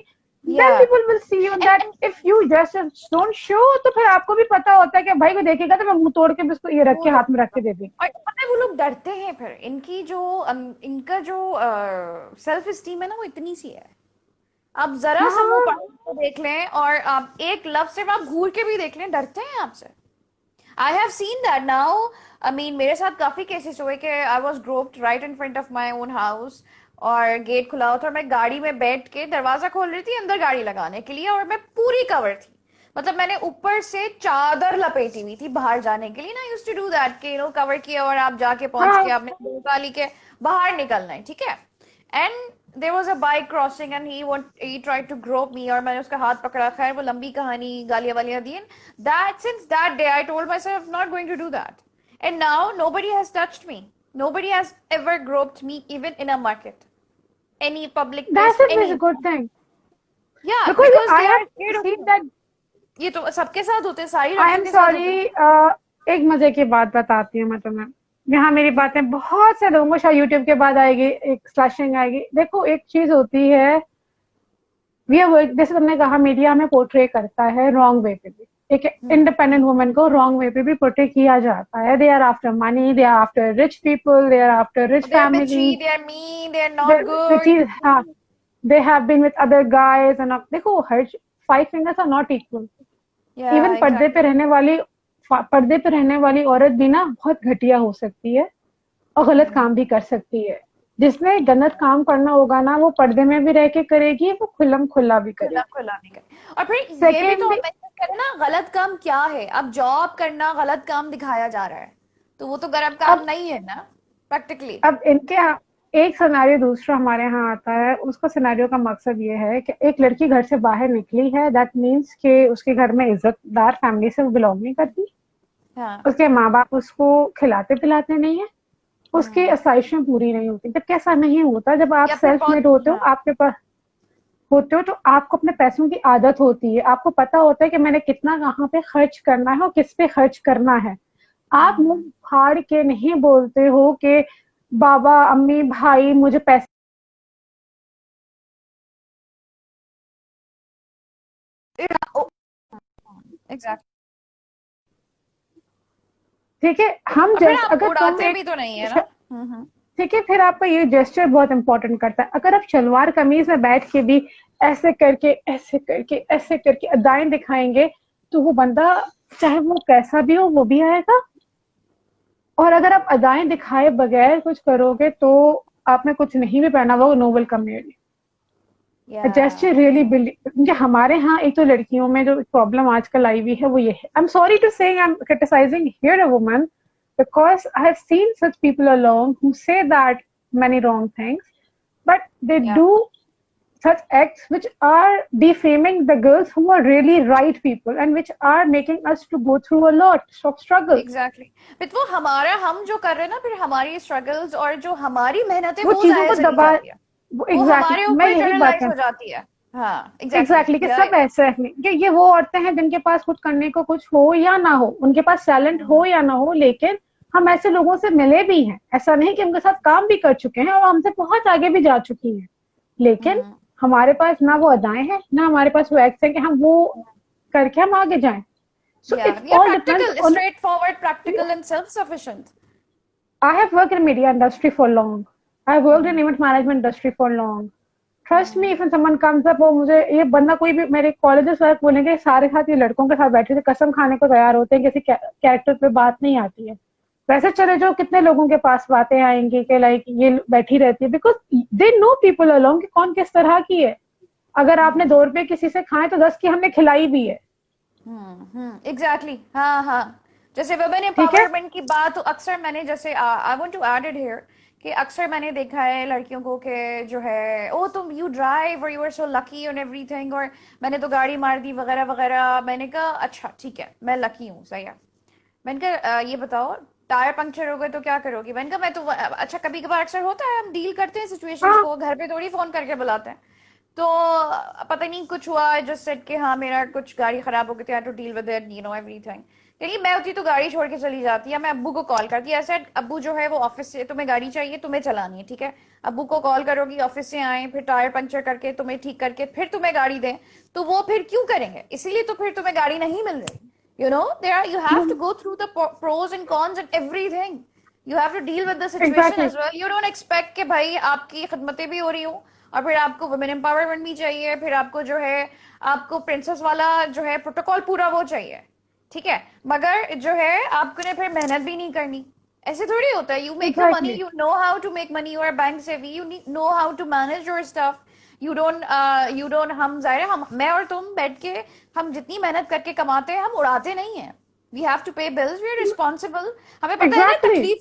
then Yeah. people will see you that And if you just don't show तो फिर आपको भी पता होता है कि भाई को देखेगा तो मैं मुंह तोड़ के भी उसको ये रख वो के लोग, हाथ में रख के दे दी। और पता है वो लोग डरते हैं फिर, इनकी जो इनका जो सेल्फ एस्टीम है ना वो इतनी सी है। आप जरा सा मुंह हाँ पढ़ के देख लें और आप एक लफ्ज सिर्फ आप घूर के भी देख लें, डरते हैं आपसे। आई have seen that now. I mean मेरे साथ काफी केसेस हुए कि I was grouped right in front of my own house और गेट खुला हुआ था और मैं गाड़ी में बैठ के दरवाजा खोल रही थी अंदर गाड़ी लगाने के लिए और मैं पूरी कवर थी। मतलब मैंने ऊपर से चादर लपेटी हुई थी बाहर जाने के लिए ना, यूज्ड टू डू दैट कि कवर किया और आप जाके पहुंच के हाँ आपने निकाली के बाहर निकलना है, ठीक है। And there was a bike crossing and he tried to grope me और मैंने उसका हाथ पकड़ा। खैर वो लंबी कहानी, गालियां वालियां दी। That since that day I told myself not going to do that and now nobody has touched me, nobody has ever groped me even in a market, any public place, that's a any। very good thing yeah, because because I they are have scared of seen me। that, ये तो सबके साथ होते हैं, सारी आई लड़कियों M के साथ होते सॉरी, एक मजे की बात बताती हूँ मैं तुम्हें, यहाँ मेरी हैं। बातें बहुत से लोगों को शायद यूट्यूब के बाद आएगी, एक स्लैशिंग आएगी। देखो एक चीज होती है, वी आर जैसे तुमने कहा मीडिया हमें पोर्ट्रे करता है रॉन्ग वे पे भी, एक इंडिपेंडेंट वुमेन को रॉन्ग वे पे भी पोर्ट्रे किया जाता है। They are after money, they are after rich people, they are after rich They're families, bitchy, they're mean, they're not good। चीज हाँ, they have been with other guys and देखो हर five fingers are not equal. Yeah, even पर्दे पे exactly। रहने वाली, पर्दे पे रहने वाली औरत भी ना बहुत घटिया हो सकती है और गलत काम भी कर सकती है। जिसने गलत काम करना होगा ना वो पर्दे में भी रह के करेगी, वो खुल्लम खुल्ला भी खुला करेगी। खुला भी कर। और फिर ये भी तो सेकेंडली, हम मेंशन करें ना, गलत काम क्या है। अब जॉब करना गलत काम दिखाया जा रहा है, तो वो तो गलत काम अब नहीं है ना, प्रैक्टिकली। अब इनके यहाँ एक सिनेरियो दूसरा हमारे यहाँ आता है, उसका सिनेरियो का मकसद ये है कि एक लड़की घर से बाहर निकली है, दैट मीन्स कि उसके घर में इज्जतदार फैमिली से वो बिलोंग नहीं करती, हाँ। उसके माँ बाप उसको खिलाते पिलाते नहीं है, उसकी आसाइशें पूरी नहीं होती। जब कैसा नहीं होता, जब आप या फिर सेल्फ बहुत, मेड होते हो, हाँ। आपके पास होते हो तो आपको अपने पैसों की आदत होती है, आपको पता होता है कि मैंने कितना कहाँ पे खर्च करना है और किस पे खर्च करना है। आप मुंह फाड़ के नहीं बोलते हो कि बाबा अम्मी भाई मुझे पैसे, एग्जैक्टली। ठीक है हम और फिर जैसे आप अगर तुम उड़ाते एक, भी तो नहीं है ना। ठीक है फिर आपका ये जेस्चर बहुत इंपॉर्टेंट करता है। अगर आप शलवार कमीज में बैठ के भी ऐसे करके ऐसे करके ऐसे करके अदाएं दिखाएंगे तो वो बंदा चाहे वो कैसा भी हो वो भी आएगा। और अगर आप अदाएं दिखाए बगैर कुछ करोगे तो आप में कुछ नहीं भी पहना हुआ नो वेलकम नहीं। या जेस्चर रियली बिल्ड, हमारे यहाँ एक तो लड़कियों में जो प्रॉब्लम आजकल आई हुई है वो ये है, आई am sorry to say I am criticising here a woman because I have seen such people alone who say that many wrong things, but they या do such acts which are defaming the girls who are really right people and which are making us to go through a lot of struggles. Exactly. फिर वो हमारा, हम जो कर रहे हैं ना, फिर हमारी स्ट्रगल्स और जो हमारी मेहनत है वो वो चीजों जाया को चली दबा, जाती है, वो वो एग्जैक्टली हमारे मैं ऊपर यही बात इंटरनलाइज है, हो जाती है। हाँ एग्जैक्टली एग्जैक्टली कि या सब ऐसे हैं कि ये वो औरतें हैं जिनके पास कुछ करने को कुछ हो या ना हो, उनके पास टैलेंट हो या ना हो, लेकिन हम ऐसे लोगों से मिले भी हैं, ऐसा नहीं कि उनके साथ काम भी कर चुके हैं और हमसे बहुत आगे भी जा चुकी हैं, लेकिन हमारे पास ना वो अदाएं हैं, ना हमारे पास वो एक्ट्स हैं कि हम वो करके हम आगे जाएं. So Yeah, it we are all depends practical, on. straightforward, practical, and self-sufficient. I have worked in media industry for long. I have worked in event management industry for long. Trust me, if someone comes up, वो मुझे ये बंदा कोई भी मेरे colleges वाले बोलेंगे सारे साथ ये लड़कों के साथ बैठे थे, कसम खाने को तैयार होते हैं, किसी कैरेक्टर पे बात नहीं आती है. वैसे चले जाओ, कितने लोगों के पास बातें आएंगी कि लाइक ये बैठी रहती है, because they know people along कि कौन किस तरह की है. अगर आपने 2 रुपए किसी से खाए तो 10 की हमने खिलाई भी है. एग्जैक्टली. हाँ हाँ, जैसे वुमेन ठीक है. एम्पावरमेंट की बात तो अक्सर मैंने, जैसे I want to add it here, कि अक्सर मैंने देखा है लड़कियों को कि जो है, ओ तुम यू ड्राइव और you are so lucky and everything, और मैंने तो गाड़ी मार दी वगैरह वगैरह. मैंने कहा अच्छा ठीक है, मैं लकी हूँ, सही है. मैंने कहा ये बताओ टायर पंक्चर हो गए तो क्या करोगी. मैंने कहा मैं तो अच्छा, कभी कभार अक्सर होता है, हम डील करते हैं सिचुएशंस हाँ. को, घर पे थोड़ी फोन करके बुलाते हैं. तो पता नहीं कुछ हुआ, जस्ट सेड कि हाँ मेरा कुछ गाड़ी खराब हो गई थी, I to deal with it, you know everything. चलिए मैं होती तो गाड़ी छोड़ के चली जाती, या मैं अब्बू को कॉल करती. ऐसे अब्बू जो है वो ऑफिस से, तुम्हें गाड़ी चाहिए, तुम्हें चलानी है, ठीक है, अब्बू को कॉल करोगी, ऑफिस से आए, फिर टायर पंक्चर करके तुम्हें ठीक करके फिर तुम्हें गाड़ी दें, तो वो फिर क्यों करेंगे. इसीलिए तो फिर तुम्हें गाड़ी नहीं मिल रही. You know, you have to go through the pros and cons and everything. You have to deal with the situation Exactly. as well. You don't expect कि भाई आपकी खिदमतें भी हो रही हो और फिर आपको वुमेन एम्पावरमेंट भी चाहिए, फिर आपको जो है आपको प्रिंसेस वाला जो है प्रोटोकॉल पूरा वो चाहिए, ठीक है, मगर जो है आपको ने फिर मेहनत भी नहीं करनी. ऐसे थोड़ी होता है. You make the money, Exactly. You know how to make money, you are bank savvy, you know how to manage your stuff. You don't हम जाहिर है, हम मैं और तुम बैठ के हम जितनी मेहनत करके कमाते हैं हम उड़ाते नहीं है. We have to pay bills, we are responsible. हमें पता है ना Exactly.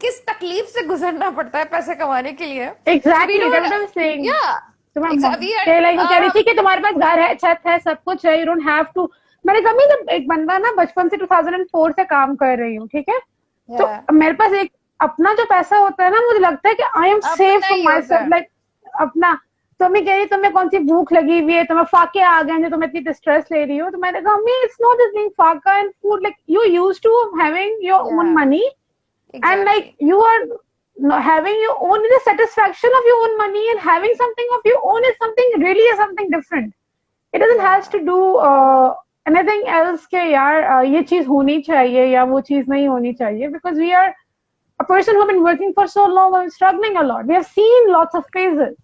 किस तकलीफ से गुजरना पड़ता है पैसे कमाने के लिए. Exactly. That's what I'm saying. या तो मैं वी लाइक वो कह रही आर. थी कि तुम्हारे पास घर है, छत है, सब कुछ है, यू डोंट हैव टू. मैंने कहा मैं जब एक बंदा ना बचपन से 2004 से काम कर रही हूँ, ठीक है, तो मेरे पास एक अपना जो पैसा होता है ना, मुझे लगता है कि I am safe for my self, like अपना. तो मैं कह रही तुम्हें कौन सी भूख लगी हुई है, तुम्हें फाके आ गए जो तुम इतनी स्ट्रेस ले रही हो. तो मैंने कहा me it's not just being फाका and food, like you used to having your own money and like you are having your own, the satisfaction of your own money and having something of your own is something really is something different. It doesn't has to do anything else के यार ये चीज होनी चाहिए या वो चीज नहीं होनी चाहिए, because we are a person who have been working for so long and struggling a lot. We have seen lots of phases.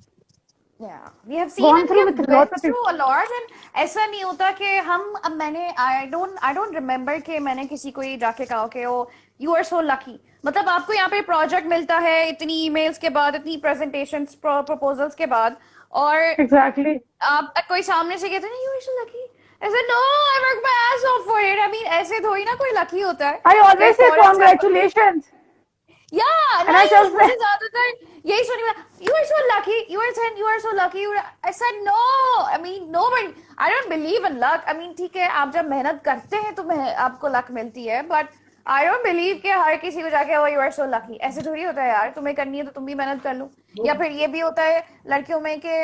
Yeah, we have seen Gone and through we have with been lots of through a lot. And ऐसा नहीं होता कि हम, अब मैंने I don't remember कि मैंने किसी को ये जाके कहा कि ओ you are so lucky. मतलब आपको यहाँ पे प्रोजेक्ट मिलता है इतनी ईमेल्स के बाद, इतनी प्रेजेंटेशंस प्रपोजल्स के बाद, और Exactly. आप कोई सामने से कहते हैं you are so lucky. ऐसे no, I worked my ass off for it. I mean ऐसे थोड़ी ना कोई लकी होता है. I always say congratulations. नहीं, मुझे ज्यादातर यही सुनी मैं, you are so lucky, you are so lucky. I said no, I mean no, but I don't believe in luck. I mean ठीक है, आप जब मेहनत करते हैं तो आपको लक मिलती है, but I don't believe कि हर किसी को जाके वो you are so lucky ऐसे थोड़ी होता है यार. तुम्हें करनी है तो तुम भी मेहनत कर लो. या फिर ये भी होता है लड़कियों में कि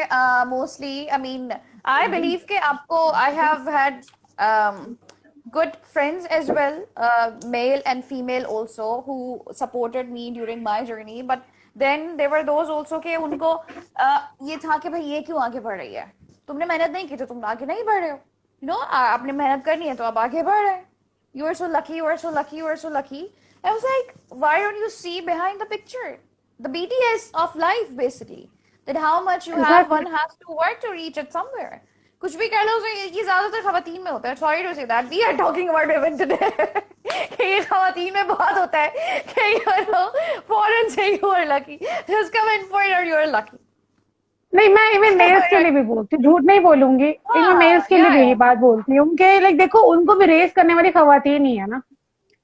mostly I mean I believe कि आपको I have had good friends as well, male and female also, who supported me during my journey. But then there were those also के उनको ये था कि भाई ये क्यों आगे बढ़ रही है, तुमने मेहनत नहीं की तो तुम आगे नहीं बढ़ रहे हो. You know, आपने मेहनत करनी है तो आप आगे बढ़ रहे हैं. You are so lucky, you are so lucky, you are so lucky. I was like, why don't you see behind the picture, the BTS of life basically, that how much you have, one has to work to reach it somewhere. कुछ भी कह लो, ये ज्यादातर खवातीन में होता है. Sorry to say that, we are talking about women today. ये खवातीन में बहुत होता है कि you know, foreign से you are lucky, just come and point out you are lucky. नहीं, मैं इवन मेल्स के लिए भी बोलती हूँ, झूठ नहीं बोलूंगी. इवन मेल्स के लिए भी यही बात बोलती हूँ कि लाइक देखो उनको भी रेस करने वाली खवातीन ही है ना.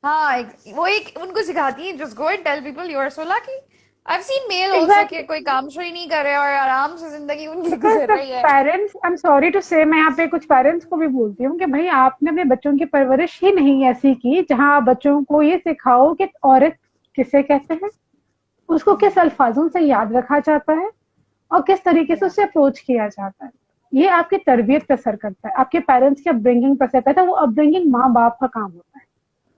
हाँ, वो एक उनको सिखाती है, just go and tell people you are so lucky. I've seen male also कि कोई काम शुरू नहीं कर रहे और आराम से जिंदगी उनकी गुजर रही है. Parents, I am sorry to say, मैं यहाँ पे कुछ पेरेंट्स को भी बोलती हूँ कि भाई आपने अपने बच्चों की परवरिश ही नहीं ऐसी की जहाँ आप बच्चों को ये सिखाओ कि औरत किसे कहते हैं, उसको किस अल्फाजों से याद रखा जाता है और किस तरीके से उसे अप्रोच किया जाता है. ये आपकी तरबियत पर असर करता है, आपके पेरेंट्स की अपब्रिंगिंग पर असर करता है. वो अपब्रिंगिंग माँ बाप का काम होता है.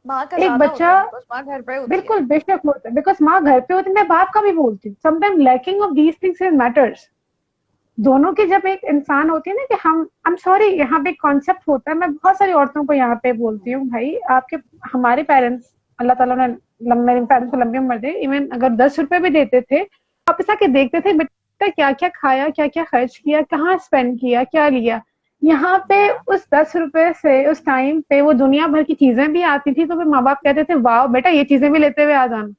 माँ का एक ज्यादा बच्चा, होता है बिकॉज माँ घर पे होती है. बिल्कुल बेशक होता है, बिकॉज माँ घर पे होती है, मैं बाप का भी बोलती हूँ, sometime lacking of these things matters. दोनों की जब एक इंसान होती है ना कि हम, आई एम सॉरी, यहाँ पे एक कॉन्सेप्ट होता है, मैं बहुत सारी औरतों को यहाँ पे बोलती हूँ, भाई आपके, हमारे पेरेंट्स, अल्लाह ताला ने मेरे पेरेंट्स को लंबी उम्र दे, इवन अगर 10 रुपए भी देते थे, वापस आके देखते थे बेटा क्या क्या खाया, क्या क्या खर्च किया, कहाँ स्पेंड किया, क्या लिया। यहाँ पे Yeah. उस 10 रुपए से उस टाइम पे वो दुनिया भर की चीजें भी आती थी, तो फिर माँ बाप कहते थे वाह बेटा ये चीजें भी लेते हुए आ जाना।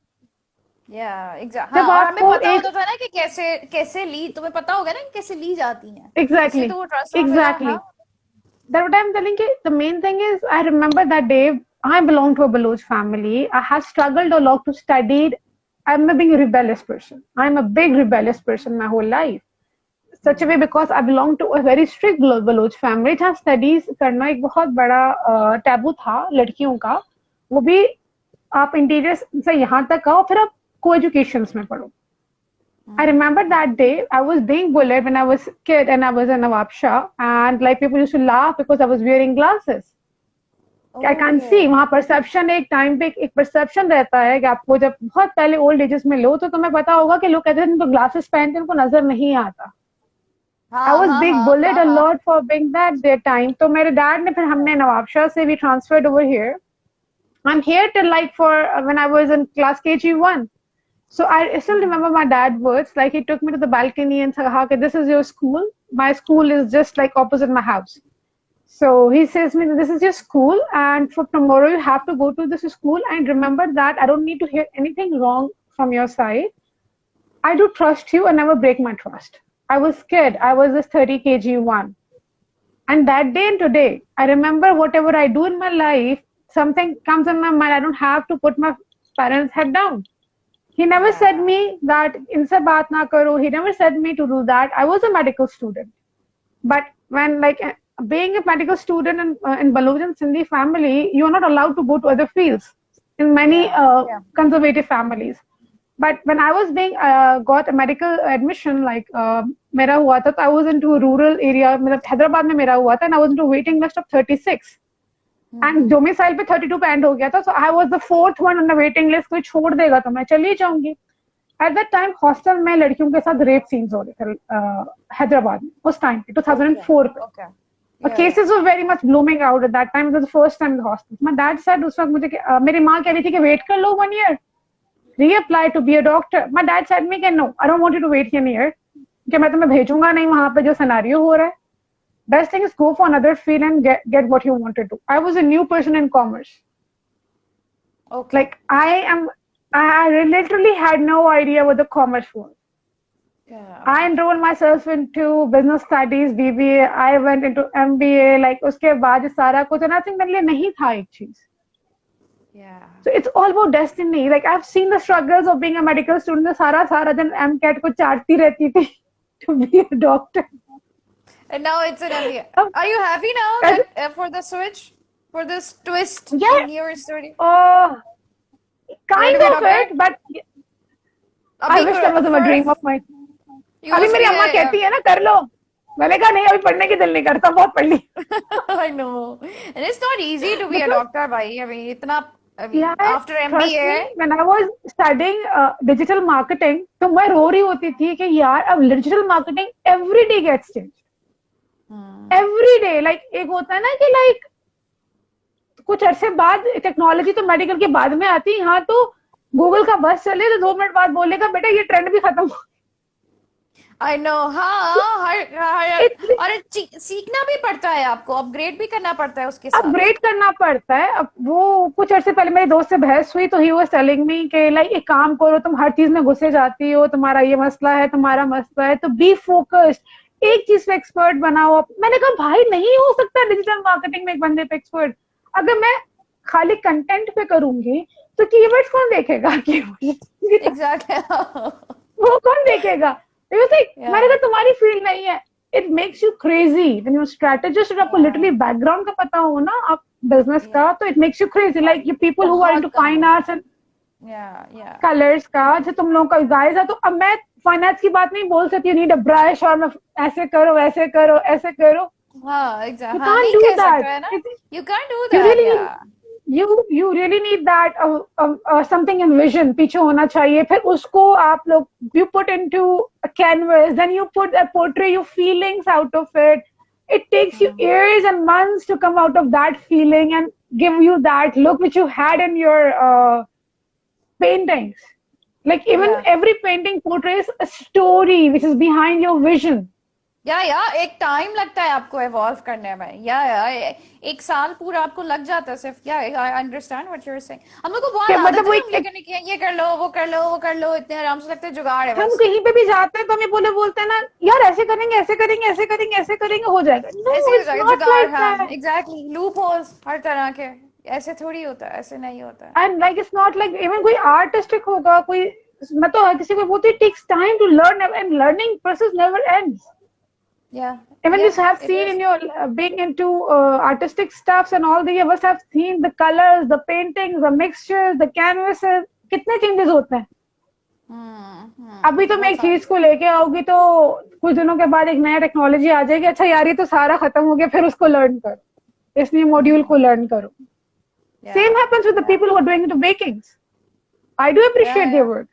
हाँ, जब और हमें आपको पता एक, होता था ना कि कैसे कैसे ली, तुम्हें पता होगा ना कि कैसे ली जाती हैं, इसलिए एग्जैक्टली, तो वो ट्रस्ट हो गया. एग्जैक्टली, हाँ. that what I'm telling you. The main thing is, I remember that day. I belong to a Baloch family. I have struggled a lot to study. I'm a being a rebellious person. I'm a big rebellious person my whole life. Such a way because I belong to a very strict Baloch family. जहाँ studies करना एक बहुत बड़ा taboo था लड़कियों का, वो भी आप इंटीरियर से यहाँ तक आओ, फिर आप को एजुकेशंस में पढ़ो. I remember that day I was being bullied when I was a kid and I was in Nawab Shah, and like people used to laugh because I was wearing glasses. I can't see. Okay. वहाँ perception एक time पे एक perception रहता है कि आपको जब बहुत पहले ओल्ड एजेस में लो तो तुम्हें पता होगा कि लोग कहते हैं तो ग्लासेस पहनते हैं उनको नजर नहीं आता. I हाँ was हाँ being हाँ bullied हाँ a हाँ. lot for being that their time. तो मेरे डैड ने, फिर हमने नवाब शाह से भी transferred over here. I'm here till like for when I was in class KG1. So I still remember my dad's words. Like he took me to the balcony and said, "Okay, this is your school. My school is just like opposite my house." So he says to me, "This is your school, and for tomorrow you have to go to this school and remember that I don't need to hear anything wrong from your side. I do trust you and never break my trust." I was scared. I was this 30 kg one. And that day and today, I remember whatever I do in my life, something comes in my mind. I don't have to put my parents' head down. He never said Yeah. me that inse baat na karo. He never said me to do that. I was a medical student. But when like being a medical student in Baloch and Sindhi family, you're not allowed to go to other fields in many Yeah. Yeah. conservative families. But when I was being got a medical admission, like मेरा हुआ था, तो I was into a rural area, मतलब हैदराबाद में मेरा हुआ था, and I was into a waiting list of 36. And domicile पे 32 पे end हो गया था, so I was the fourth one on the waiting list. कोई छोड़ देगा तो मैं चली जाऊंगी. At that time, hostel में लड़कियों के साथ rape scenes हो रहे थे हैदराबाद में उस टाइम पे 2004 पे. Okay. The cases were very much blooming out at that time. It was the first time in the hospital. My dad said उस वक्त मुझे मेरी माँ कह रही थी कि wait कर लो 1 year, reapply to be a doctor. My dad said me कि no, I don't want you to wait here 1 year, कि मैं तुम्हें भेजूंगा नहीं वहां पे जो सिनेरियो हो रहा है. Best thing is go for another field and get what you want to do. I was a new person in commerce. Okay. Like I literally had no idea what the commerce was. Yeah. I enrolled myself into business studies, BBA. I went into MBA. Like उसके बाद सारा कुछ, and I think मेरे लिए नहीं था एक चीज. Yeah. So it's all about destiny. Like I've seen the struggles of being a medical student. सारा दिन MCAT को चाटती रहती थी to be a doctor. And now it's an MBA. Are you happy now that for the switch, for this twist Yeah. in your story? Oh, kind You want to be a of doctor? it, but I अभी wish that was a dream of mine. You अभी used to मेरी be अम्मा कहती है ना कर लो, मैंने कहा नहीं अभी पढ़ने की दिल नहीं करता, बहुत पढ़ ली. I know. And it's not easy to be a doctor, भाई. I mean, इतना, I mean, Yeah, after trust MBA. me, when I was studying digital marketing, तो मैं रो रही होती थी कि यार अब digital marketing every day gets changed. Every day, like एक होता है ना कि like कुछ अरसे बाद टेक्नोलॉजी तो मेडिकल के बाद में आती है, यहाँ तो गूगल का बस चले तो 2 मिनट बाद बोलेगा बेटा ये ट्रेंड भी खत्म हो. I know. हाँ, और सीखना भी पड़ता है, आपको अपग्रेड भी करना पड़ता है उसके साथ. अपग्रेड करना पड़ता है. अब वो कुछ अरसे पहले मेरे दोस्त से बहस हुई तो ही वाज टेलिंग मी कि लाइक एक काम करो, तुम हर चीज में घुसे जाती हो, तुम्हारा ये मसला है, तुम्हारा मसला है, तो बी फोकस्ड, एक चीज पे एक्सपर्ट बनाओ. मैंने कहा भाई नहीं हो सकता डिजिटल मार्केटिंग में एक बंदे पे एक्सपर्ट. अगर मैं खाली कंटेंट पे करूंगी तो कीवर्ड्स कौन देखेगा? Exactly. वो कौन देखेगा? मैंने कहा तुम्हारी फील्ड नहीं है. It makes you crazy when you strategist और आपको लिटरली बैकग्राउंड का पता हो ना आप बिजनेस का, तो it makes you crazy. Like you people who are into fine arts and colours का, जो तुम लोगों का गाइस है, तो अब मैं फाइनेंस की बात नहीं बोल सकती, नीड अ ब्रश और मैं ऐसे करो ऐसे करो ऐसे करो. हाँ, exactly. You हाँ, can't नहीं do कह that. सकते है ना. You can't do You that. really Yeah. you really need that something in vision पीछे होना चाहिए. फिर उसको आप लोग you put into a canvas, then you portray your feelings out of it. It takes you years and months to come out of that feeling and give you that look which you had in your paintings. Like even Yeah. every painting portrays a story which is behind your vision. या एक time लगता है आपको evolve करने में. या एक साल पूरा आपको लग जाता है सिर्फ. या I understand what you are saying. हम लोग को बहुत क्या आदत मतलब है वो हम लोग करने की, ये कर लो वो कर लो वो कर लो, इतने आराम से लगता है जुगाड़ है हम बस. कहीं पे भी जाते हैं तो हमें बोलते हैं ना यार ऐसे करेंगे ऐसे करेंगे ऐसे करेंगे ऐसे करेंगे हो जाएगा. No, ऐसे ही हो it's जाएगा not जुगाड़. like हाँ that. एग्जैक्टली. लूप होल्स हर तरह के. ऐसे थोड़ी होता है, ऐसे नहीं होता है. And like it's not like even कोई artistic होगा कोई. मैं तो हर किसी को बोलती it takes time to learn and learning process never ends. Yeah. Even you have It seen is. in your being into artistic stuffs and all, you must have seen the colors, the paintings, the mixtures, the canvases. कितने changes होते हैं. अभी तो मैं एक चीज को लेके आऊंगी तो कुछ दिनों के बाद एक नया टेक्नोलॉजी आ जाएगी. अच्छा यार ये तो सारा खत्म हो गया, फिर उसको लर्न करो, इस नए मॉड्यूल को लर्न करो. Same happens with the people who are doing into bakings. I do appreciate their work.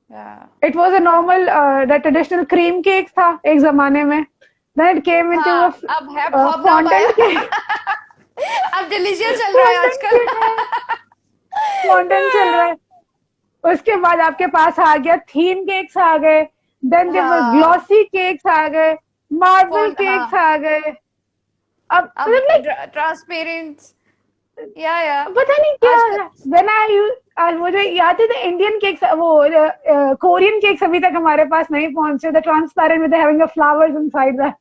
Yeah. It was a normal, the traditional cream cake था एक जमाने में. Then it came into हाँ, a अब है hobnob आया. fondant cake. अब delicious चल रहा है आजकल. फॉन्टेन चल रहा है. उसके बाद आपके पास आ गया थीम केक्स आ गए. Then there were glossy cakes आ गए. मार्बल केक्स आ गए. अब मतलब ट्रांसपेरेंट. या पता नहीं क्या. व्हेन आई वो जो याद है इंडियन केक्स, वो कोरियन केक्स अभी तक हमारे पास नहीं पहुंचे. The transparent with having a flowers inside that.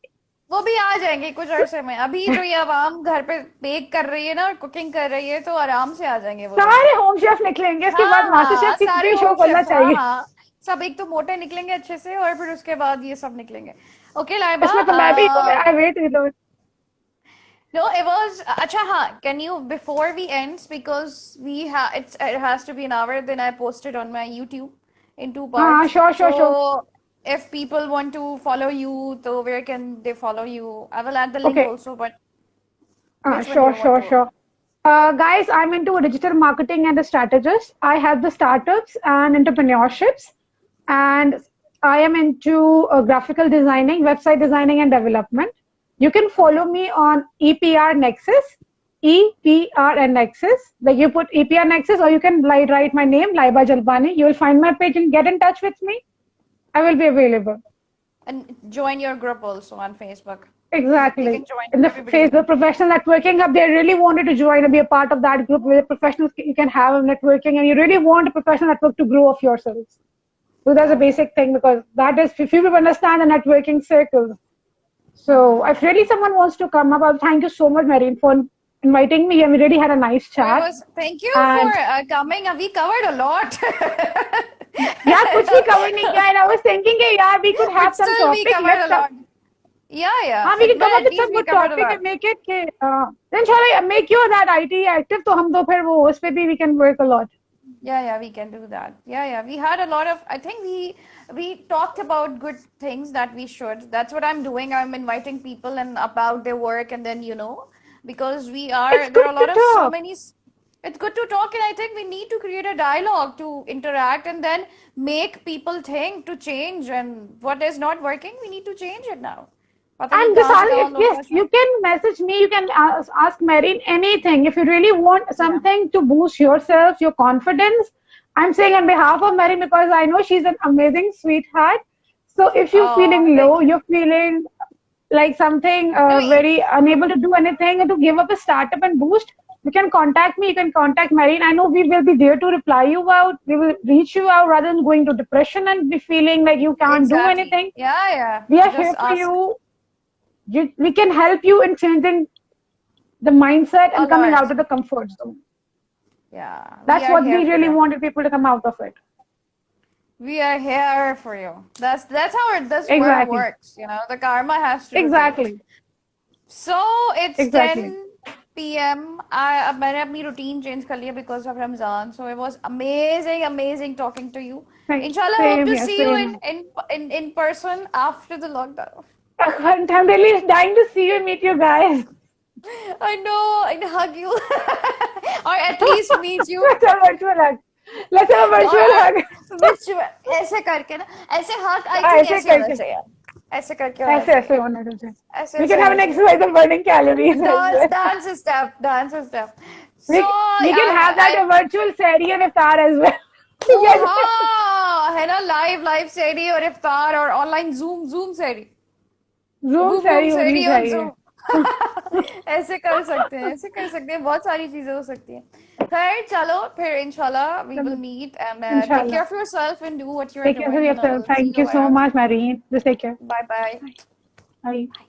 वो भी आ जाएंगे कुछ अरसे में. अभी जो ये आवाम घर पे बेक कर रही है ना और कुकिंग कर रही है तो आराम से आ जाएंगे वो. सारे होम शेफ निकलेंगे. इसके बाद मास्टर शेफ की भी शो करना चाहिए. सब एक तो मोटे निकलेंगे अच्छे से और फिर उसके बाद ये सब निकलेंगे. ओके लाइबा. इसमें तो मैं भी I wait with. No, it was acha हाँ. Can you before we end, because it has to be an hour, then I posted on my YouTube in 2 parts. Sure. If people want to follow you, so where can they follow you? I will add the link also, but sure. Guys, I'm into digital marketing and a strategist. I have the startups and entrepreneurships, and I am into graphical designing, website designing and development. You can follow me on EPR Nexus, EPR Nexus. Like you put EPR Nexus, or you can write my name, Laiba Jalbani. You will find my page and get in touch with me. I will be available. And join your group also on Facebook. Exactly. You can join in the Facebook Professional Networking Hub, they really wanted to join and be a part of that group where professionals you can have networking, and you really want a professional network to grow of yourselves. So that's a basic thing, because that is, if you understand the networking circle. So if really someone wants to come up, thank you so much, Marine, for inviting me, and we really had a nice chat. Thank you for coming. We covered a lot. Yeah, कुछ भी cover नहीं किया. And I was thinking that yeah, we could have some topic. We covered a lot. Yeah. We can come up with some good topic and make it. Then shall I make you that IT active? तो हम तो फिर वो उस पे भी we can work a lot. Yeah, we can do that. Yeah. We had a lot of, I think we talked about good things that we should. That's what I'm doing. I'm inviting people and about their work, and then because there are a lot of so many. It's good to talk, and I think we need to create a dialogue to interact and then make people think to change, and what is not working, we need to change it now. And yes, you can message me, you can ask Marine anything. If you really want something to boost yourself, your confidence, I'm saying on behalf of Marine, because I know she's an amazing sweetheart. So if you're feeling low, you're feeling like something very unable to do anything and to give up a startup and boost, you can contact me, you can contact Marine. I know we will be there to reply you out. We will reach you out rather than going to depression and be feeling like you can't do anything. Yeah. We are here for you. We can help you in changing the mindset and coming out of the comfort zone. Yeah. That's what we really wanted people to come out of it. We are here for you. That's how this world works. The karma has to. Exactly. So it's 10 p.m. मैंने अपनी routine change कर लिया because of Ramzan. So it was amazing talking to you. Inshallah, hope to see you in person after the lockdown. I'm really dying to see you and meet you guys. I know, I'd hug you. Or at least meet you. Let's have a virtual hug. Let's have a virtual hug. Which ऐसे करके ना, ऐसे hug I हाँ, think ऐसे ऐसे होना करके चाहिए. ऐसे करके होना ऐसे चाहिए. होना चाहिए. ऐसे We ऐसे can have होना an चाहिए. exercise of burning calories as well. Dance step, dance step. We, So we can यार have that a virtual Sehri and Iftar as well. O Together. हाँ है ना, लाइव सहरी और इफ्तार और ऑनलाइन जूम सहरी, Zoom बूम Sehri होनी सहरी और चाहिए. जूम. ऐसे कर सकते हैं, ऐसे कर सकते हैं, बहुत सारी चीजें हो सकती हैं. खैर चलो फिर इंशाल्लाह we will meet and take care Inshallah. of yourself and do what you're Take care of doing and yourself. I'll see Thank you you so around. much, Marine. Just take care. Bye bye. Bye.